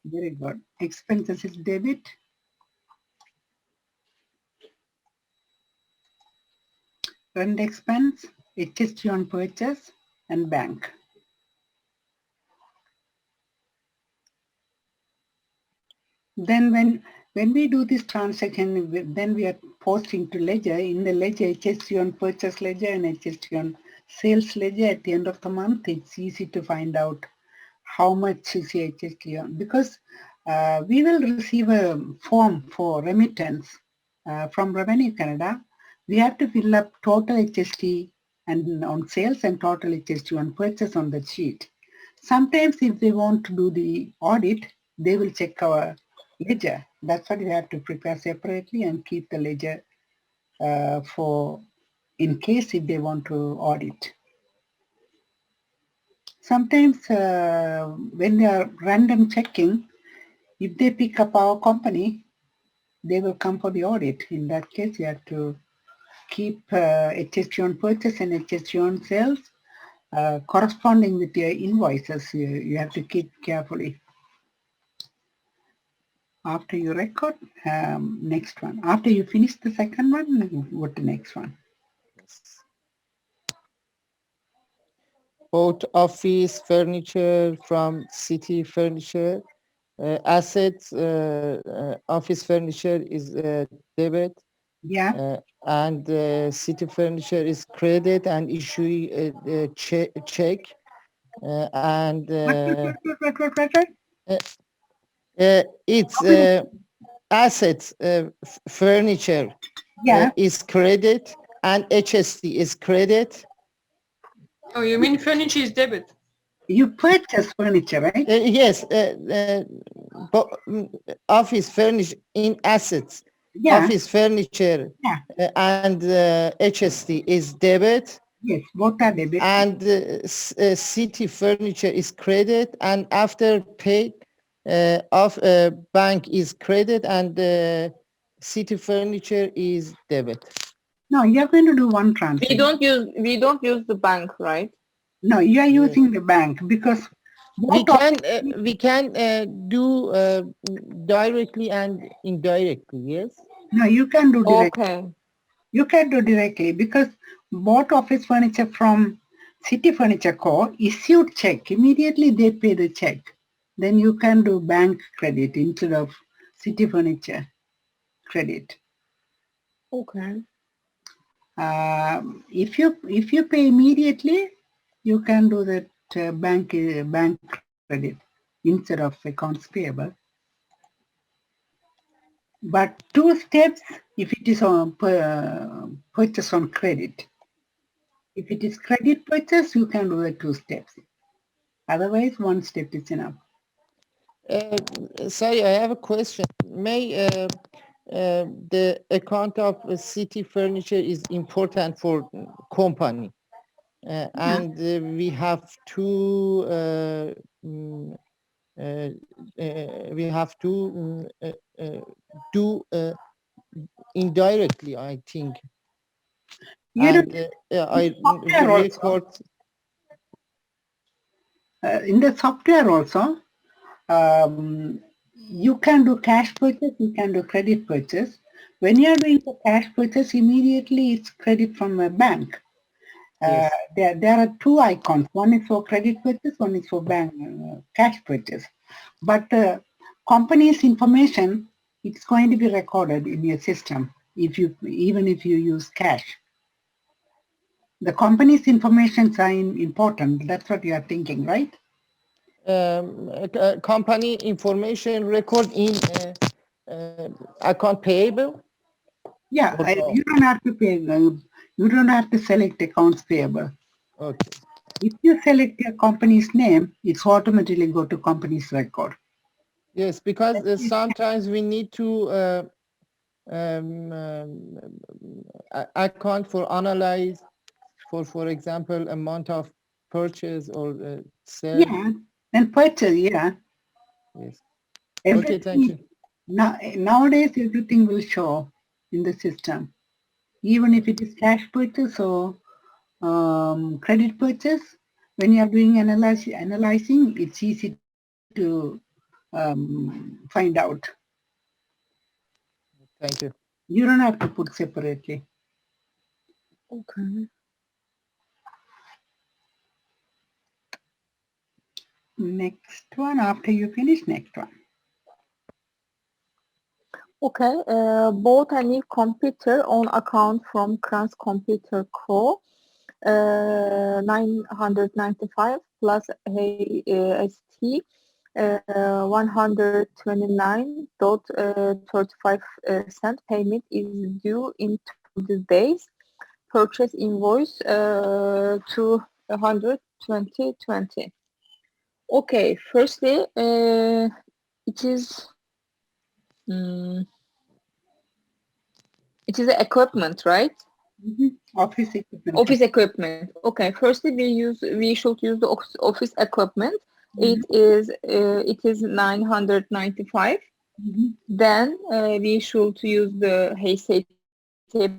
very good. Expenses is debit. Rent expense, HST on purchase, and bank. Then when we do this transaction, then we are posting to ledger. In the ledger, HST on purchase ledger and HST on sales ledger. At the end of the month, it's easy to find out how much is the HST on, because we will receive a form for remittance from Revenue Canada. We have to fill up total HST and on sales and total HST on purchase on the sheet. Sometimes if they want to do the audit, they will check our ledger. That's what you have to prepare separately and keep the ledger for in case if they want to audit. Sometimes when they are random checking, if they pick up our company, they will come for the audit. In that case, you have to keep HST on purchase and HST on sales corresponding with your invoices. You have to keep carefully. After you record, next one. After you finish the second one, what the next one? Yes. Both office furniture from city furniture. Assets, office furniture is debit, Yeah. and city furniture is credit and issue a check, and What? it's assets, furniture Yeah. is credit and HST is credit. Oh, you mean furniture is debit? You purchase furniture, right? Yes, office furniture in assets. Yeah. Office furniture Yeah. and HST is debit, Yes, both are debit. and city furniture is credit, and after paid of bank is credit, and city furniture is debit. No, you're going to do one We transaction. don't use the bank, right? No, you are Yeah. using the bank because We can do directly and indirectly. Yes. no, you can do directly. Okay. You can do directly because bought office furniture from City Furniture Co. issued check. Immediately they pay the check. Then you can do bank credit instead of City Furniture credit. Okay. If you pay immediately, you can do that bank credit instead of accounts payable. But 2 steps if it is on purchase on credit. If it is credit purchase, you can do the 2 steps. Otherwise, 1 step is enough. Sorry, I have a question. May the account of city furniture is important for company. And we have to do indirectly, I think. You know, And I software also, record. in the software also, you can do cash purchase, you can do credit purchase. When you are doing the cash purchase, immediately it's credit from a bank. Yes. There are two icons. One is for credit purchase, one is for bank cash purchase. But company's information, it's going to be recorded in your system even if you use cash. The company's information are important. That's what you are thinking, right? Company information record in account payable. Yeah, Or no? you don't have to pay. You don't have to select accounts payable. Okay. If you select a company's name, it's automatically go to company's record. Yes, because sometimes we need to account for analyze for example amount of purchase or sale. Yeah, and purchase. Yeah. Yes. Okay, Everything, thank you. nowadays, everything will show in the system, even if it is cash purchase or credit purchase. When you are doing analyzing, it's easy to find out. Thank you. You don't have to put separately. Okay. Next one, after you finish, next one. Okay. Bought a new computer on account from Kranz Computer Co. 995 plus ST 129.35 cent payment is due in 20 days. Purchase invoice 22020. Okay, firstly, it is it is equipment, right? Office equipment. Office equipment. Okay, firstly, we should use the office equipment. Mhm. It is 995. Then we should use the HCT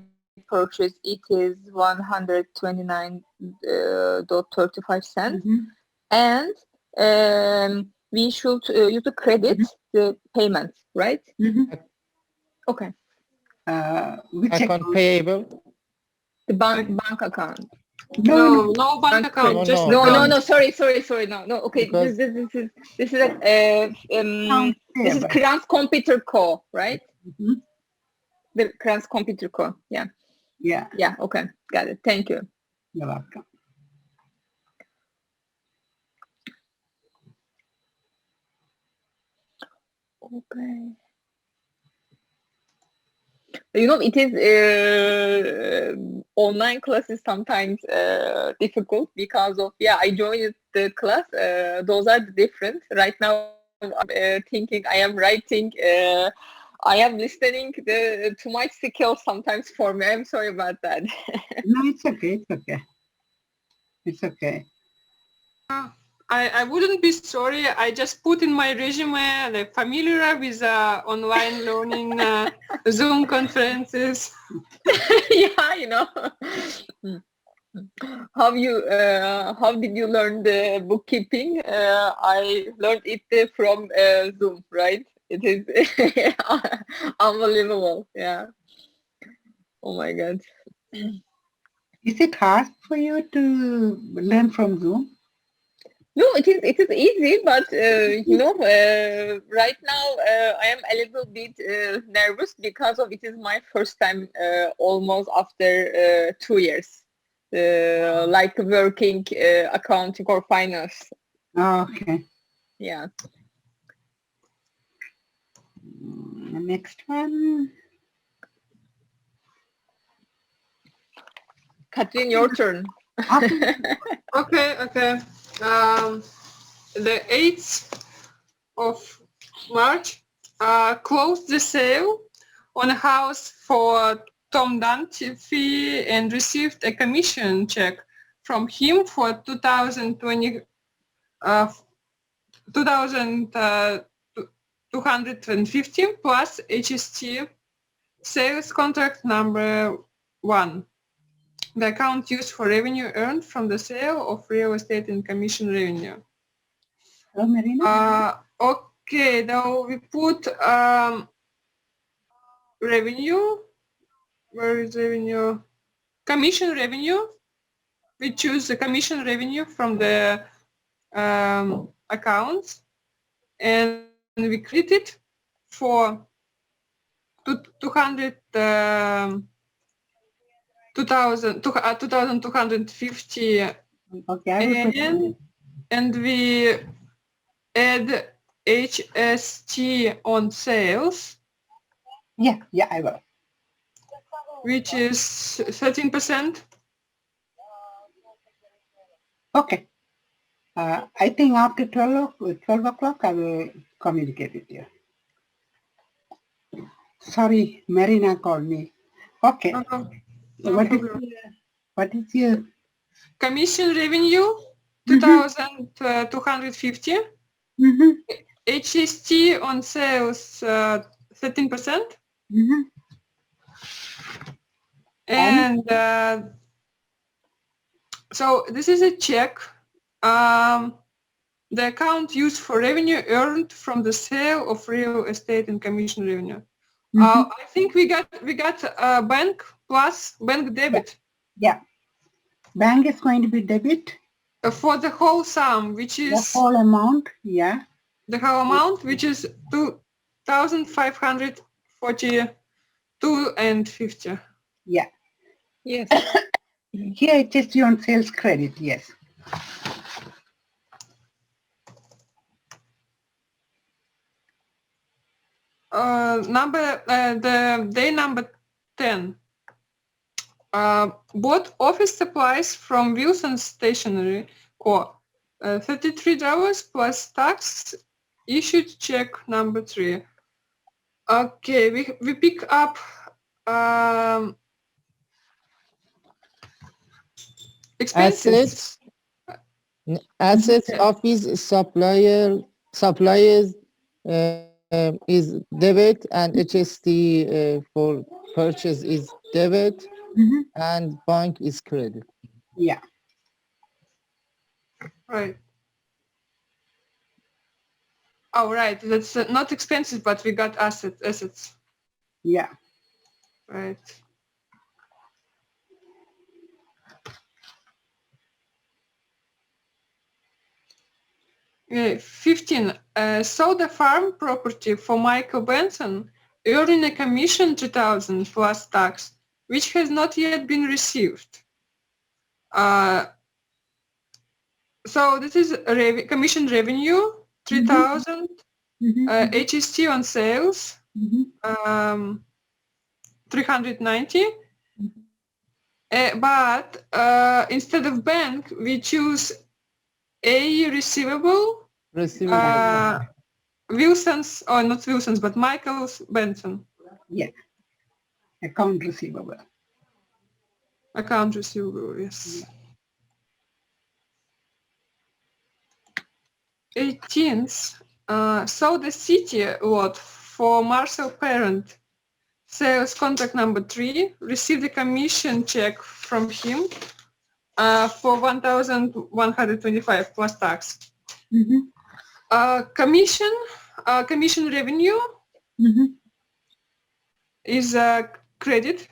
purchase. It is 129.35 cents. And we should use the credit, the payment, right? Okay. Which Account payable. The bank account. No bank account. No, Just no. account. No. Sorry. No. Okay, Because- this is Kranz Computer Co. Right? The Kranz Computer Co. Yeah. Yeah. Yeah. Okay. Got it. Thank you. You're welcome. Okay. You know, it is online classes sometimes difficult because of I joined the class. Those are different. Right now, I'm thinking. I am writing. I am listening. Too much skill sometimes for me. I'm sorry about that. No, it's okay. It's okay. It's okay. I wouldn't be sorry. I just put in my resume like familiar with online learning, Zoom conferences. Yeah, you know. How did you learn the bookkeeping? I learned it from Zoom, right? It is unbelievable. Yeah. Oh my God. Is it hard for you to learn from Zoom? No, it is easy, but you know, right now I am a little bit nervous because of it is my first time almost after 2 years, like working accounting or finance. Oh, okay. Yeah. Next one. Catherine, your turn. Okay. The 8th of March closed the sale on a house for Tom Dunphy and received a commission check from him for 2,250 plus HST sales contract number 1. The account used for revenue earned from the sale of real estate and commission revenue. Hello, Marina. Okay, now we put revenue. Where is revenue? Commission revenue. We choose the commission revenue from the accounts, and we credit it for 2,250, Okay, I will put and we add HST on sales, yeah, I will. which is 13%. Okay. I think after 12 o'clock, I will communicate with you. Sorry, Marina called me. Okay. No What problem. is your Commission revenue 2,250. HST on sales 13%. And so this is a check. The account used for revenue earned from the sale of real estate and commission revenue. I think we got bank plus bank debit. Yeah. Bank is going to be debit. For the whole sum, which is The whole amount, yeah. The whole amount, which is 2,542 and 50. Yeah. Yes. Here it is on sales credit, yes. The day number 10. Bought office supplies from Wilson's Stationery Co. $33 plus tax. Issued check number 3. Okay, we pick up expenses. Assets, office, suppliers is debit, and HST for purchase is debit, and bank is credit. Yeah. Right. Oh, right. That's not expenses, but we got assets. Yeah. Right. Yeah, 15. Sold the farm property for Michael Benson, earning a commission 3,000 plus tax, which has not yet been received. So this is commission revenue, 3,000. HST on sales, 390. But instead of bank, we choose a receivable. Wilson's, or not Wilson's, but Michael's Benson. Yeah. Account receivable. Account receivable, yes. 18th, sold the city lot for Marcel Parent. Sales contract number 3. Received a commission check from him for 1,125 plus tax. Commission revenue is a credit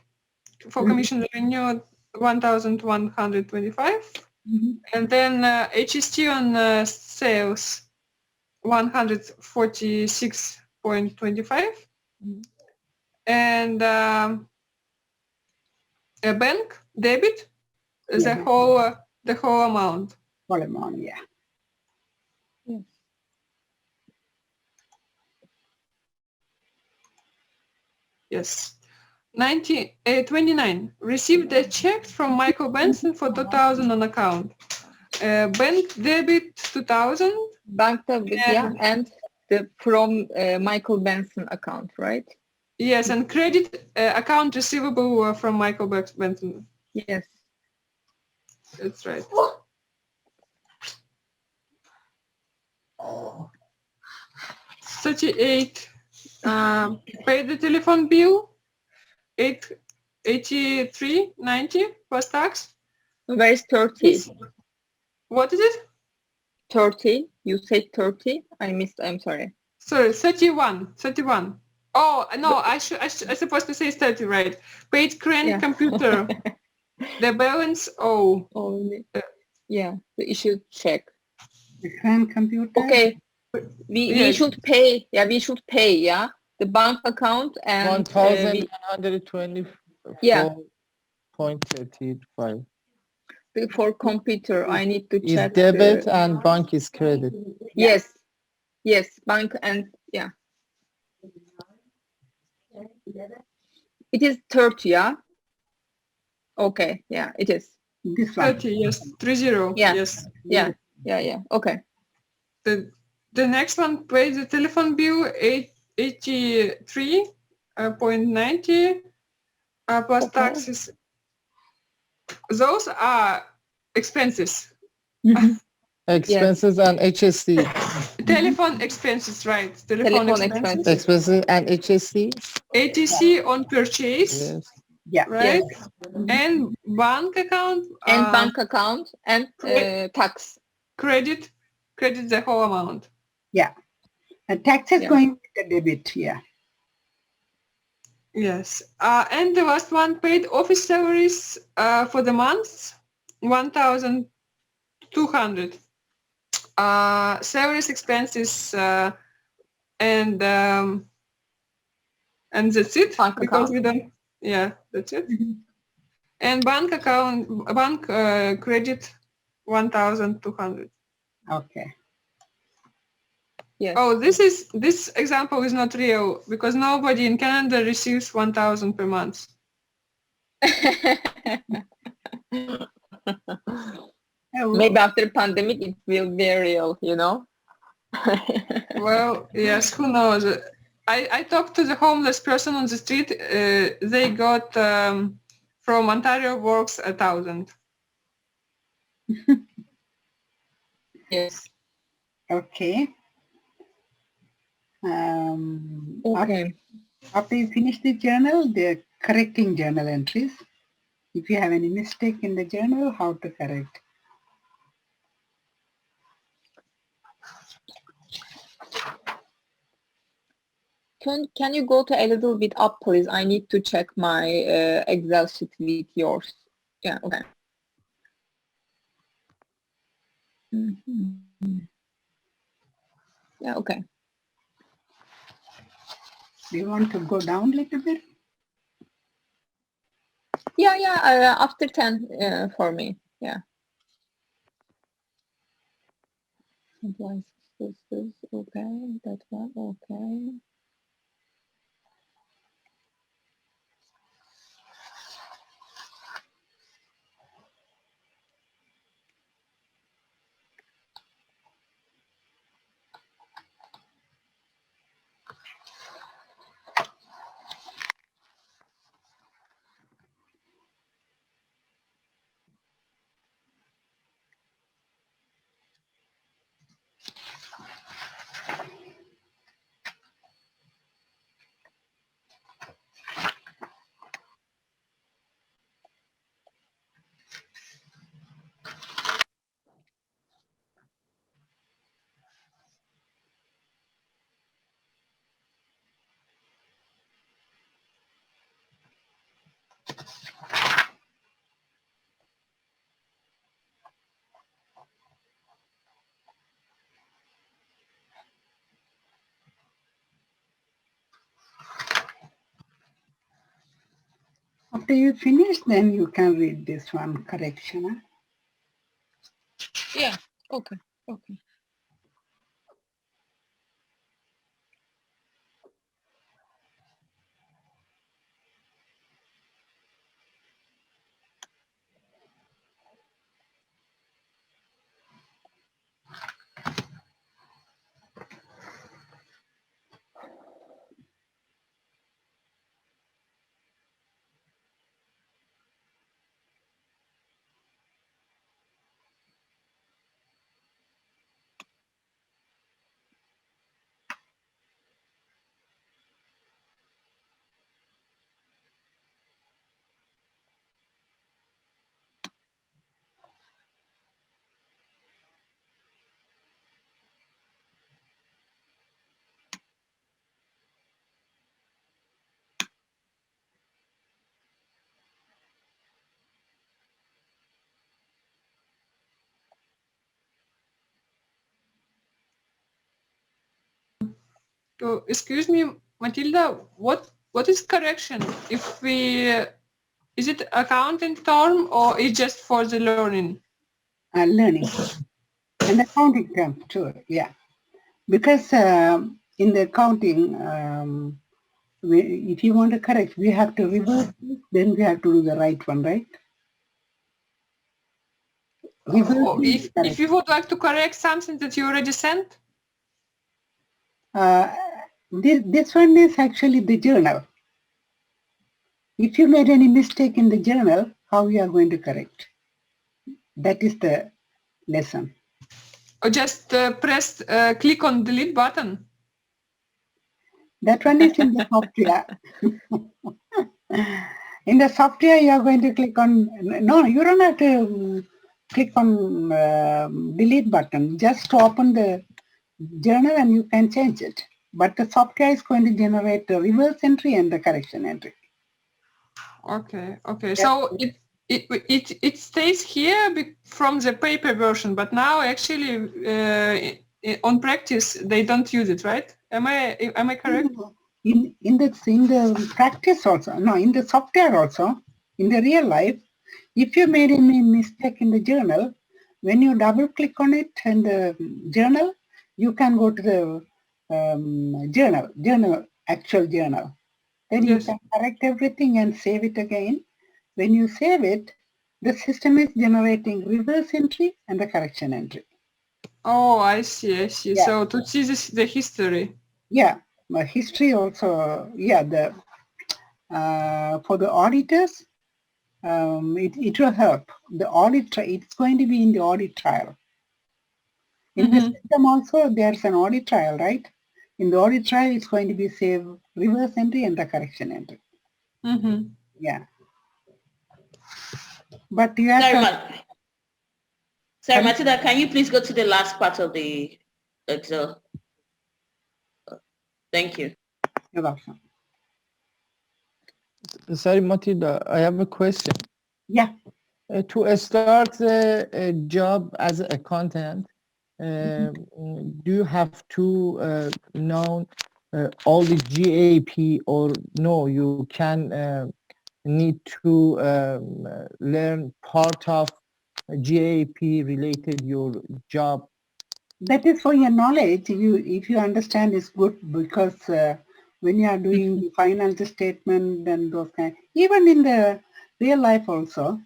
for commission revenue 1,125. And then HST on sales 146.25. And a bank debit is the whole amount. Whole amount, yeah. Yes. 29. Received a check from Michael Benson for 2,000 on account. Bank debit 2,000. Bank debit, yeah, and from Michael Benson account, right? Yes, and credit account receivable from Michael Benton. Yes. That's right. 38. Pay the telephone bill. 83.90 plus tax. Where is 30? This- What is it? 30. You said 30. I missed. I'm sorry. Sorry, 31. 31. Oh no, I supposed to say 30, right? Paid crane Yeah. computer. The balance. Oh. Only. Yeah. You should check. The grand computer. Okay. We Yes. should pay. Yeah, we should pay. Yeah. The bank account and 1,124.35. Yeah. For computer, I need to Is check. debit and bank is credit. Yes. Yes. Bank and yeah. It is 30. Yeah. Okay. Yeah. It is. This one. 30. Yes. 30. Yeah. Yes. Yeah. Yeah. Yeah. Okay. The next one, pay the telephone bill 83.90 plus Okay. taxes. Those are expenses. Expenses and HSC. Telephone expenses, right? Telephone expenses. Expenses and HSC. ATC on purchase, Yes. Yeah. right? Yes. And bank account. And bank account and tax. Credit the whole amount. Yeah. And taxes Yeah. going with the debit. Yeah. Yes. And the last one, paid office salaries for the month, 1,200. Salaries, expenses, and that's it. Bank because account. we don't. Yeah, that's it. And bank credit 1,200. Okay. Yes. Oh, this example is not real because nobody in Canada receives 1,000 per month. Maybe after pandemic it will be real, you know. Well, yes, who knows? I talked to the homeless person on the street. They got from Ontario Works 1,000. Yes. Okay. Okay. After you finish the journal, they're correcting journal entries. If you have any mistake in the journal, how to correct. Can you go to a little bit up, please? I need to check my Excel sheet with yours. Yeah. Okay. Yeah. Okay. Do you want to go down a little bit? Yeah. Yeah. After 10 for me. Yeah. Compliance services, okay. That one. Okay. After you finish, then you can read this one correction. Huh? Yeah. Okay. Okay. So, excuse me, Matilda, what is correction? If we is it accounting term or is just for the learning? Learning. And accounting term too, yeah. Because in the accounting, if you want to correct, we have to reverse it, then we have to do the right one, right? Reverse Or is if correct. you would like to correct something that you already sent? This one is actually the journal. If you made any mistake in the journal, how you are going to correct? That is the lesson. Or just click on delete button? That one is in the software. In the software, you are going to click on, no, you don't have to click on delete button. Just open the journal and you can change it. But the software is going to generate the reverse entry and the correction entry. Okay. So it stays here from the paper version, but now actually on practice they don't use it, right? Am I correct? In the practice also, no, in the software also, in the real life, if you made any mistake in the journal, when you double click on it and the journal, you can go to the actual journal. Then you Yes. can correct everything and save it again. When you save it, the system is generating reverse entry and the correction entry. Oh, I see. Yeah. So to see the history. Yeah, my history also, yeah, for the auditors, it will help. The audit, it's going to be in the audit trail. In the system also, there's an audit trail, right? In the audit trail, it's going to be save reverse entry and the correction entry. Yeah. But you have Sorry, Matilda, can you please go to the last part of the Excel? Thank you. You're welcome. Sorry, Matilda, I have a question. Yeah. To start a job as a content, do you have to know all the GAP, or no, you can need to learn part of GAP related your job? That is for your knowledge. If you understand, is good, because when you are doing the financial statement and those kind, even in the real life also,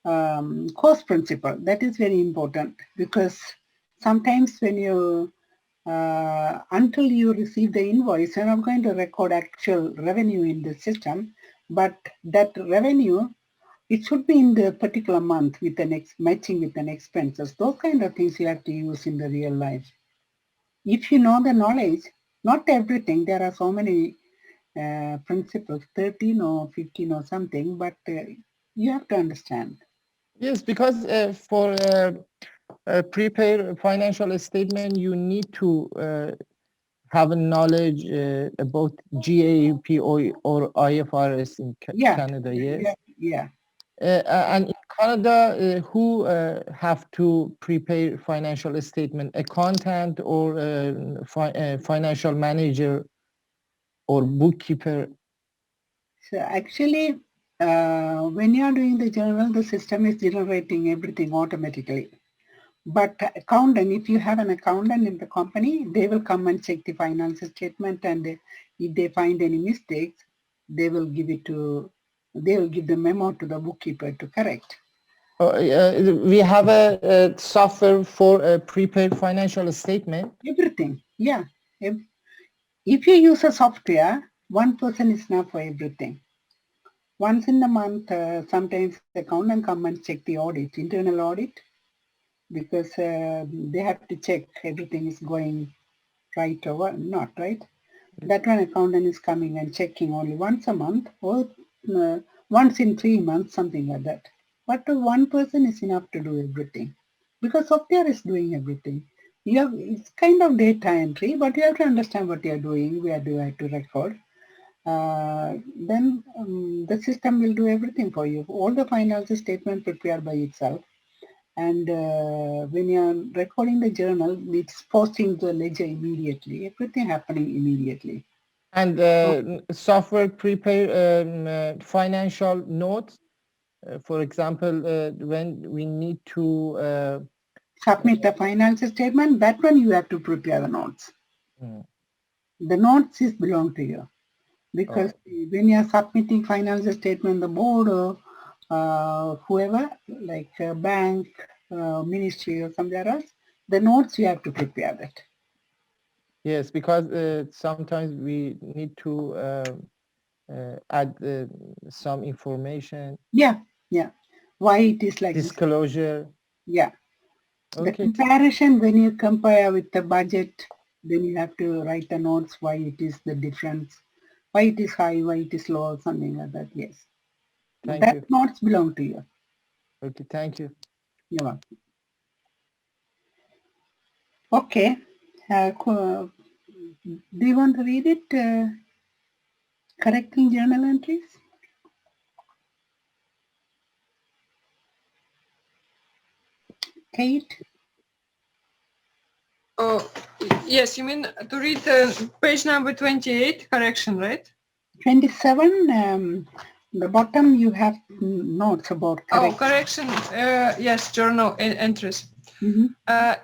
cost principle, that is very important, because sometimes when you until you receive the invoice, you're not going to record actual revenue in the system, but that revenue, it should be in the particular month with the next matching with an expenses. Those kind of things you have to use in the real life. If you know the knowledge, not everything, there are so many principles, 13 or 15 or something, but you have to understand. Yes, because for prepare financial statement, you need to have a knowledge about GAAP or IFRS in Canada, yes? Yeah. And in Canada, who have to prepare financial statement? Accountant or financial manager or bookkeeper? So actually, when you are doing the journal, the system is generating everything automatically. But accountant, if you have an accountant in the company, they will come and check the financial statement, and if they find any mistakes, they will give the memo to the bookkeeper to correct. We have a software for prepared financial statement. Everything, yeah. If you use a software, one person is enough for everything. Once in a month, sometimes the accountant come and check the audit, internal audit, because they have to check everything is going right or not, right? That one accountant is coming and checking only once a month, or once in 3 months, something like that. But one person is enough to do everything, because software is doing everything. It's kind of data entry, but you have to understand what you are doing, where do you have to record. Then the system will do everything for you. All the financial statement prepared by itself. And when you're recording the journal, it's posting to the ledger immediately. Everything happening immediately. And software prepare financial notes. For example, when we need to Submit the financial statement, that one you have to prepare the notes. mm, The notes is belong to you. Because when you are submitting financial statement, the board or whoever, like a bank, ministry or somewhere else, the notes you have to prepare that. yes, because sometimes we need to add some information, Yeah, yeah. Why it is like this? disclosure. Yeah. The Okay, comparison, when you compare with the budget, then you have to write the notes why it is the difference, why it is high, why it is low, something like that. Yes. thank That you. notes belong to you. Okay, thank you. You're welcome. Okay. Do you want to read it? Correcting journal entries? Kate? Oh, yes, you mean to read page number 28, correction, right? 27, the bottom you have notes about Oh, correction. correction, yes, journal entries. Mhm.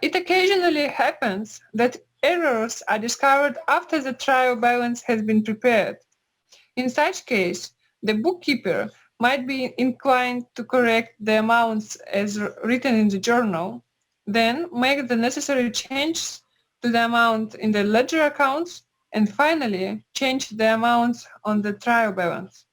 It occasionally happens that errors are discovered after the trial balance has been prepared. In such case, the bookkeeper might be inclined to correct the amounts as written in the journal, then make the necessary changes to the amount in the ledger accounts, and finally change the amounts on the trial balance.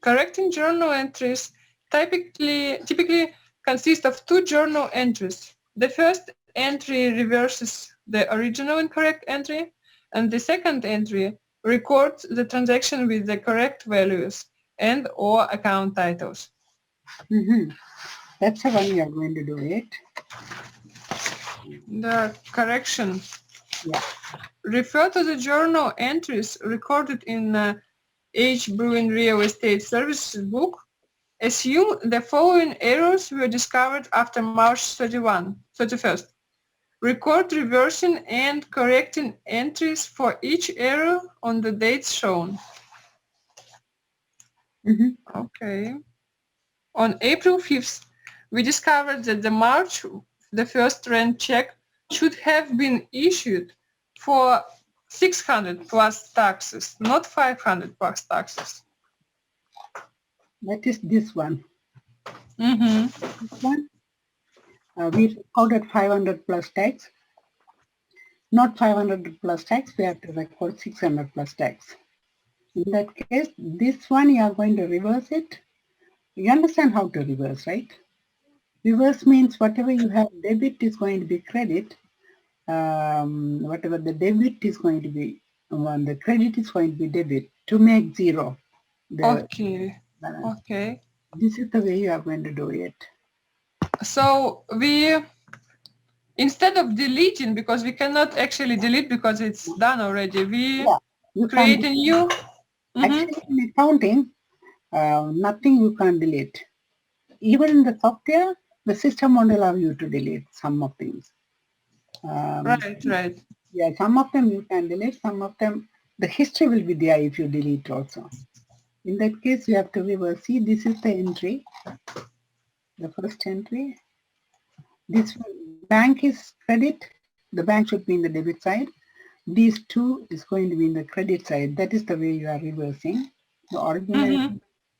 Correcting journal entries typically consist of two journal entries. The first entry reverses the original incorrect entry, and the second entry records the transaction with the correct values and or account titles. Mhm. That's the one you are going to do it. The correction Yeah. refer to the journal entries recorded in H. Bruin Real Estate Services book. Assume the following errors were discovered after March 31st. Record reversing and correcting entries for each error on the dates shown. Mhm. Okay. On April 5th, we discovered that the first rent check should have been issued for 600 plus taxes, not 500 plus taxes. That is this one. Mm-hmm. This one, we recorded 500 plus tax. Not 500 plus tax, we have to record 600 plus tax. In that case, this one you are going to reverse it. You understand how to reverse, right? Reverse means whatever you have debit is going to be credit. Whatever the debit is going to be, the credit is going to be debit to make zero. Okay. Balance. Okay. This is the way you are going to do it. So we, instead of deleting, because we cannot actually delete because it's done already, we Yeah, you create can't. a new. Mm-hmm. Actually, in accounting, nothing you can't delete. Even in the software, the system won't allow you to delete some of things. Right. Yeah, some of them you can delete, some of them, the history will be there if you delete also. In that case, you have to reverse. See, this is the entry, the first entry. This bank is credit, the bank should be in the debit side. These two is going to be in the credit side. That is the way you are reversing. The original, Mm-hmm.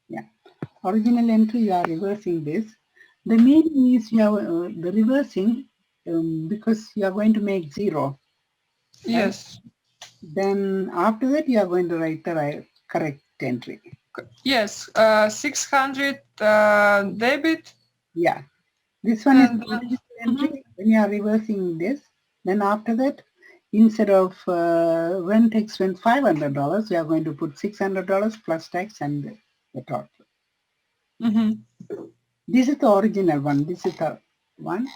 yeah, original entry you are reversing this. The meaning is you are the reversing because you are going to make zero, right? Yes. Then after that you are going to write the correct entry. Yes. 600 debit Yeah, this one is and. the original Mhm. entry. When you are reversing this, then after that, instead of rent expense $500, you are going to put $600 plus tax and the total. Mhm. This is the original one. This is the one,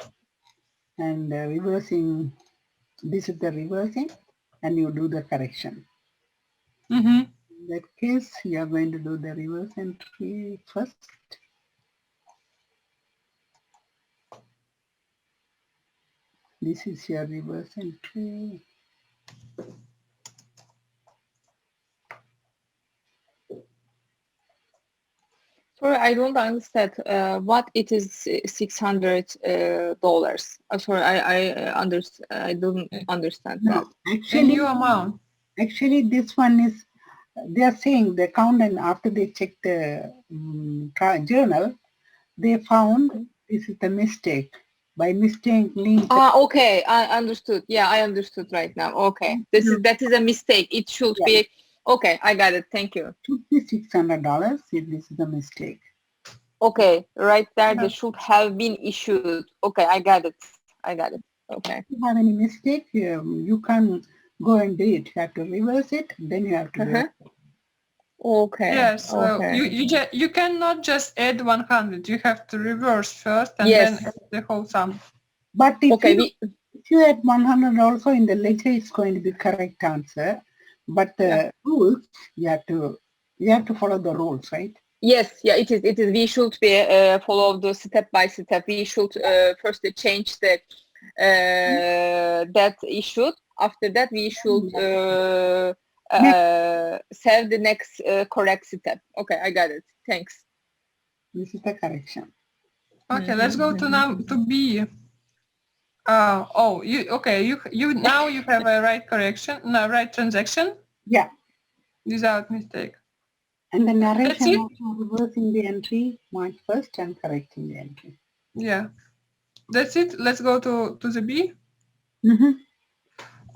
and reversing. This is the reversing, and you do the correction. Mhm. In that case, you are going to do the reverse entry first. This is your reverse entry. Sorry, I don't understand what it is $600. Sorry, I don't understand that. A Actually, new amount. actually, this one is, they are saying the accountant, after they checked the journal, they found this is a mistake. By mistakenly, Okay, I understood. Yeah, I understood right now. Okay, that is a mistake. It should yeah, be. Okay, I got it. Thank you. it should be $600 if this is a mistake. Okay, right there, Yeah. they should have been issued. Okay, I got it. I got it. Okay. If you have any mistake, you can go and do it. You have to reverse it, then you have to do it. Okay. Yes. Okay. You cannot just add 100. You have to reverse first and Yes. then add the whole sum. But if Okay. you add 100 also in the ledger, it's going to be correct answer. But the rules, you have to follow the rules, right? Yes. Yeah. It is. It is. We should be follow the step by step. We should first change the that issued. After that, we should save the next correct step. Okay, I got it. Thanks. This is the correction. Okay, let's go to B. You now you have a right correction, no, right transaction. Yeah. Without mistake. And the narration it. also reversing the entry, March 1st, and correcting the entry. Yeah. That's it. Let's go to the B. Mm-hmm.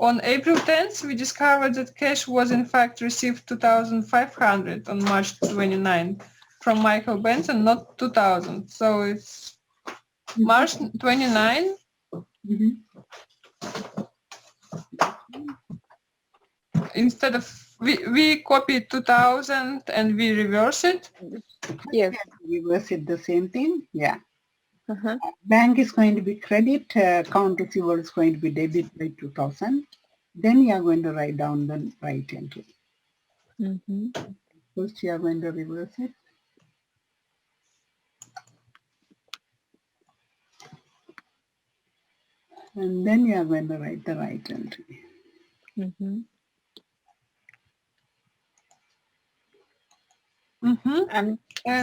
On April 10th, we discovered that cash was in fact received 2,500 on March 29th from Michael Benson, not 2,000. So it's March 29. Mm-hmm. Instead of we copy 2,000 and we reverse it. Yes. Reverse it, the same thing. Yeah. Uh-huh. Bank is going to be credit, account receivable is going to be debit by 2,000. Then you are going to write down the right entry. Mm-hmm. First you are going to reverse it. And then you are going to write the right entry. Mm-hmm. And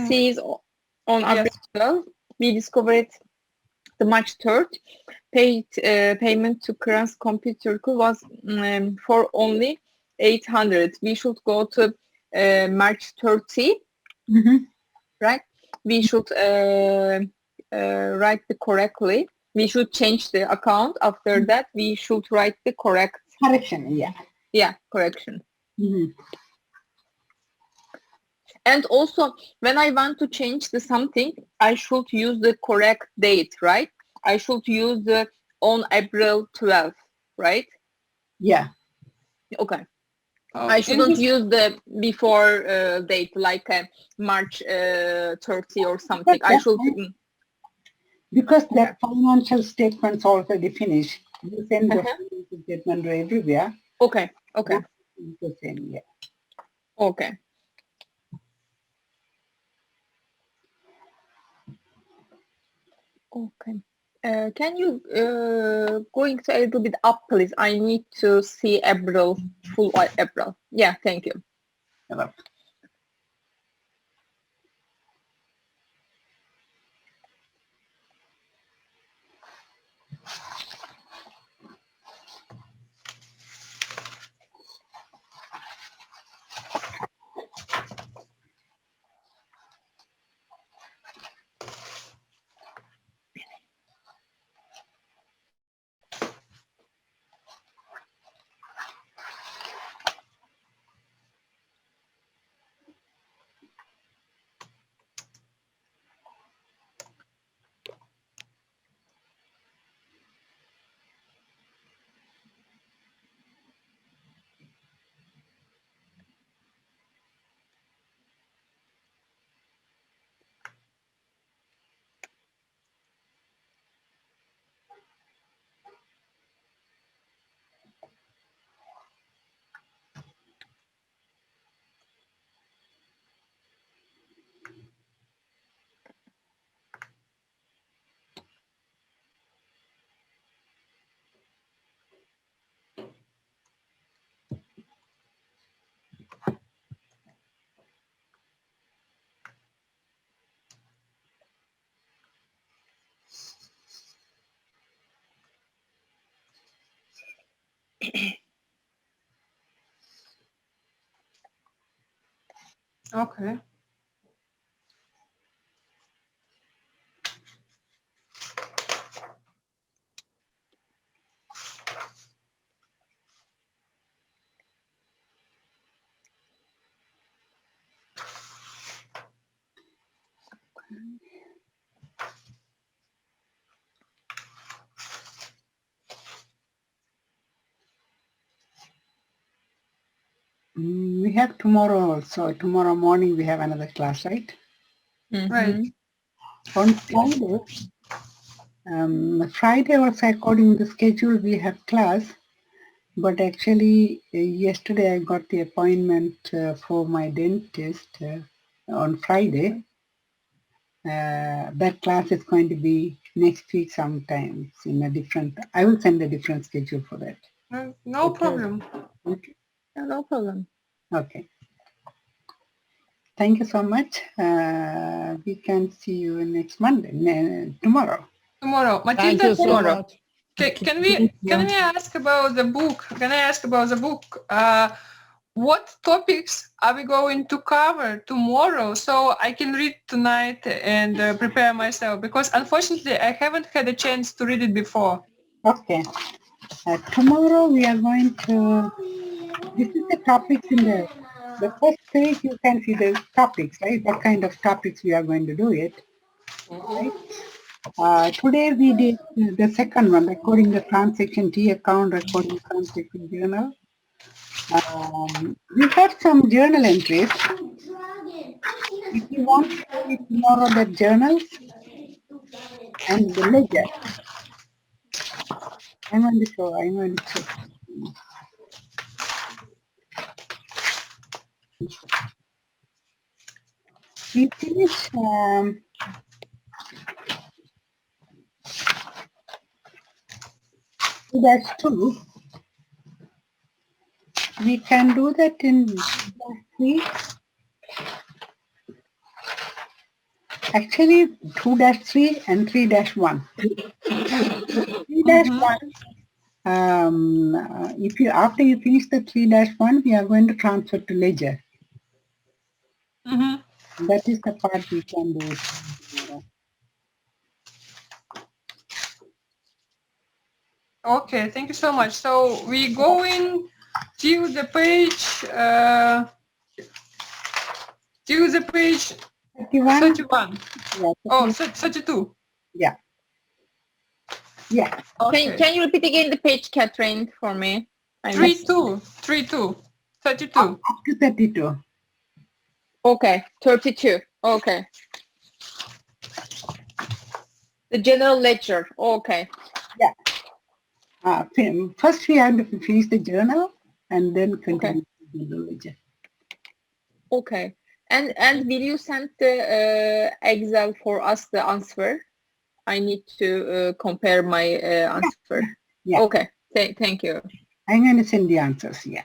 Says on April 12th, we discovered the March 3rd payment to Kran's computer was for only 800. We should go to March 30, right? We should write the correctly. We should change the account. After that, we should write the correct correction. Yeah. Yeah, correction. Mm-hmm. And also, when I want to change the something, I should use the correct date, right? I should use the on April 12th, right? Yeah. Okay. I shouldn't use the before date, like March 30 or something. I should. Because that financial statement's already finished. You send the financial statement to everywhere. Okay. Okay. The same, yeah. Okay. Okay. Can you going to a little bit up, please? I need to see April, full April. Yeah, thank you. Hello. Okay. We have tomorrow also. Tomorrow morning we have another class, right? Right. On Friday also according to the schedule we have class, but actually yesterday I got the appointment for my dentist on Friday. That class is going to be next week sometime in a different, I will send a different schedule for that. No Okay. problem. Okay. Yeah, no problem. Okay. Thank you so much. We can see you next Monday, tomorrow. Tomorrow. Thank Matilda, you so Tomorrow. much. can we ask about the book? Can I ask about the book? What topics are we going to cover tomorrow so I can read tonight and prepare myself? Because unfortunately, I haven't had a chance to read it before. Okay. Tomorrow we are going to, this is the topics in the first page you can see the topics, right? What kind of topics we are going to do it, right? Today we did the second one, recording the transaction T account, recording transaction journal. We got some journal entries. If you want to see tomorrow the journals and the ledger. I'm going to show. We finish 2-2. We can do that in 3. Actually 2-3 and 3-1. 3-1. If you after you finish the 3-1, we are going to transfer to ledger. That is the part we can do it tomorrow. Okay, thank you so much. So we go in to the page, to the page 31. Yeah, Oh, 32. yeah. Yeah. Okay. Can you repeat again the page, Catherine, for me? 32. 32. 32. Up to 32. Okay, 32. Okay. The general ledger. Okay. Yeah. First we have to finish the journal and then continue with the ledger. Okay. And will you send the Excel for us the answer? I need to compare my answer. Yeah. Okay. Thank you. I'm going to send the answers. Yeah.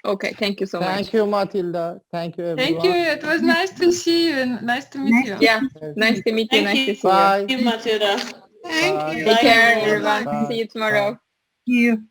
Okay. Thank you so much. Thank you, Matilda. Thank you, everyone. Thank you. It was nice to see you and nice to meet you. Yeah. Nice to meet you. Thank Nice to see Bye. you, Matilda. Thank Bye. you. Take care, Bye. everyone. Bye. See you tomorrow. See you.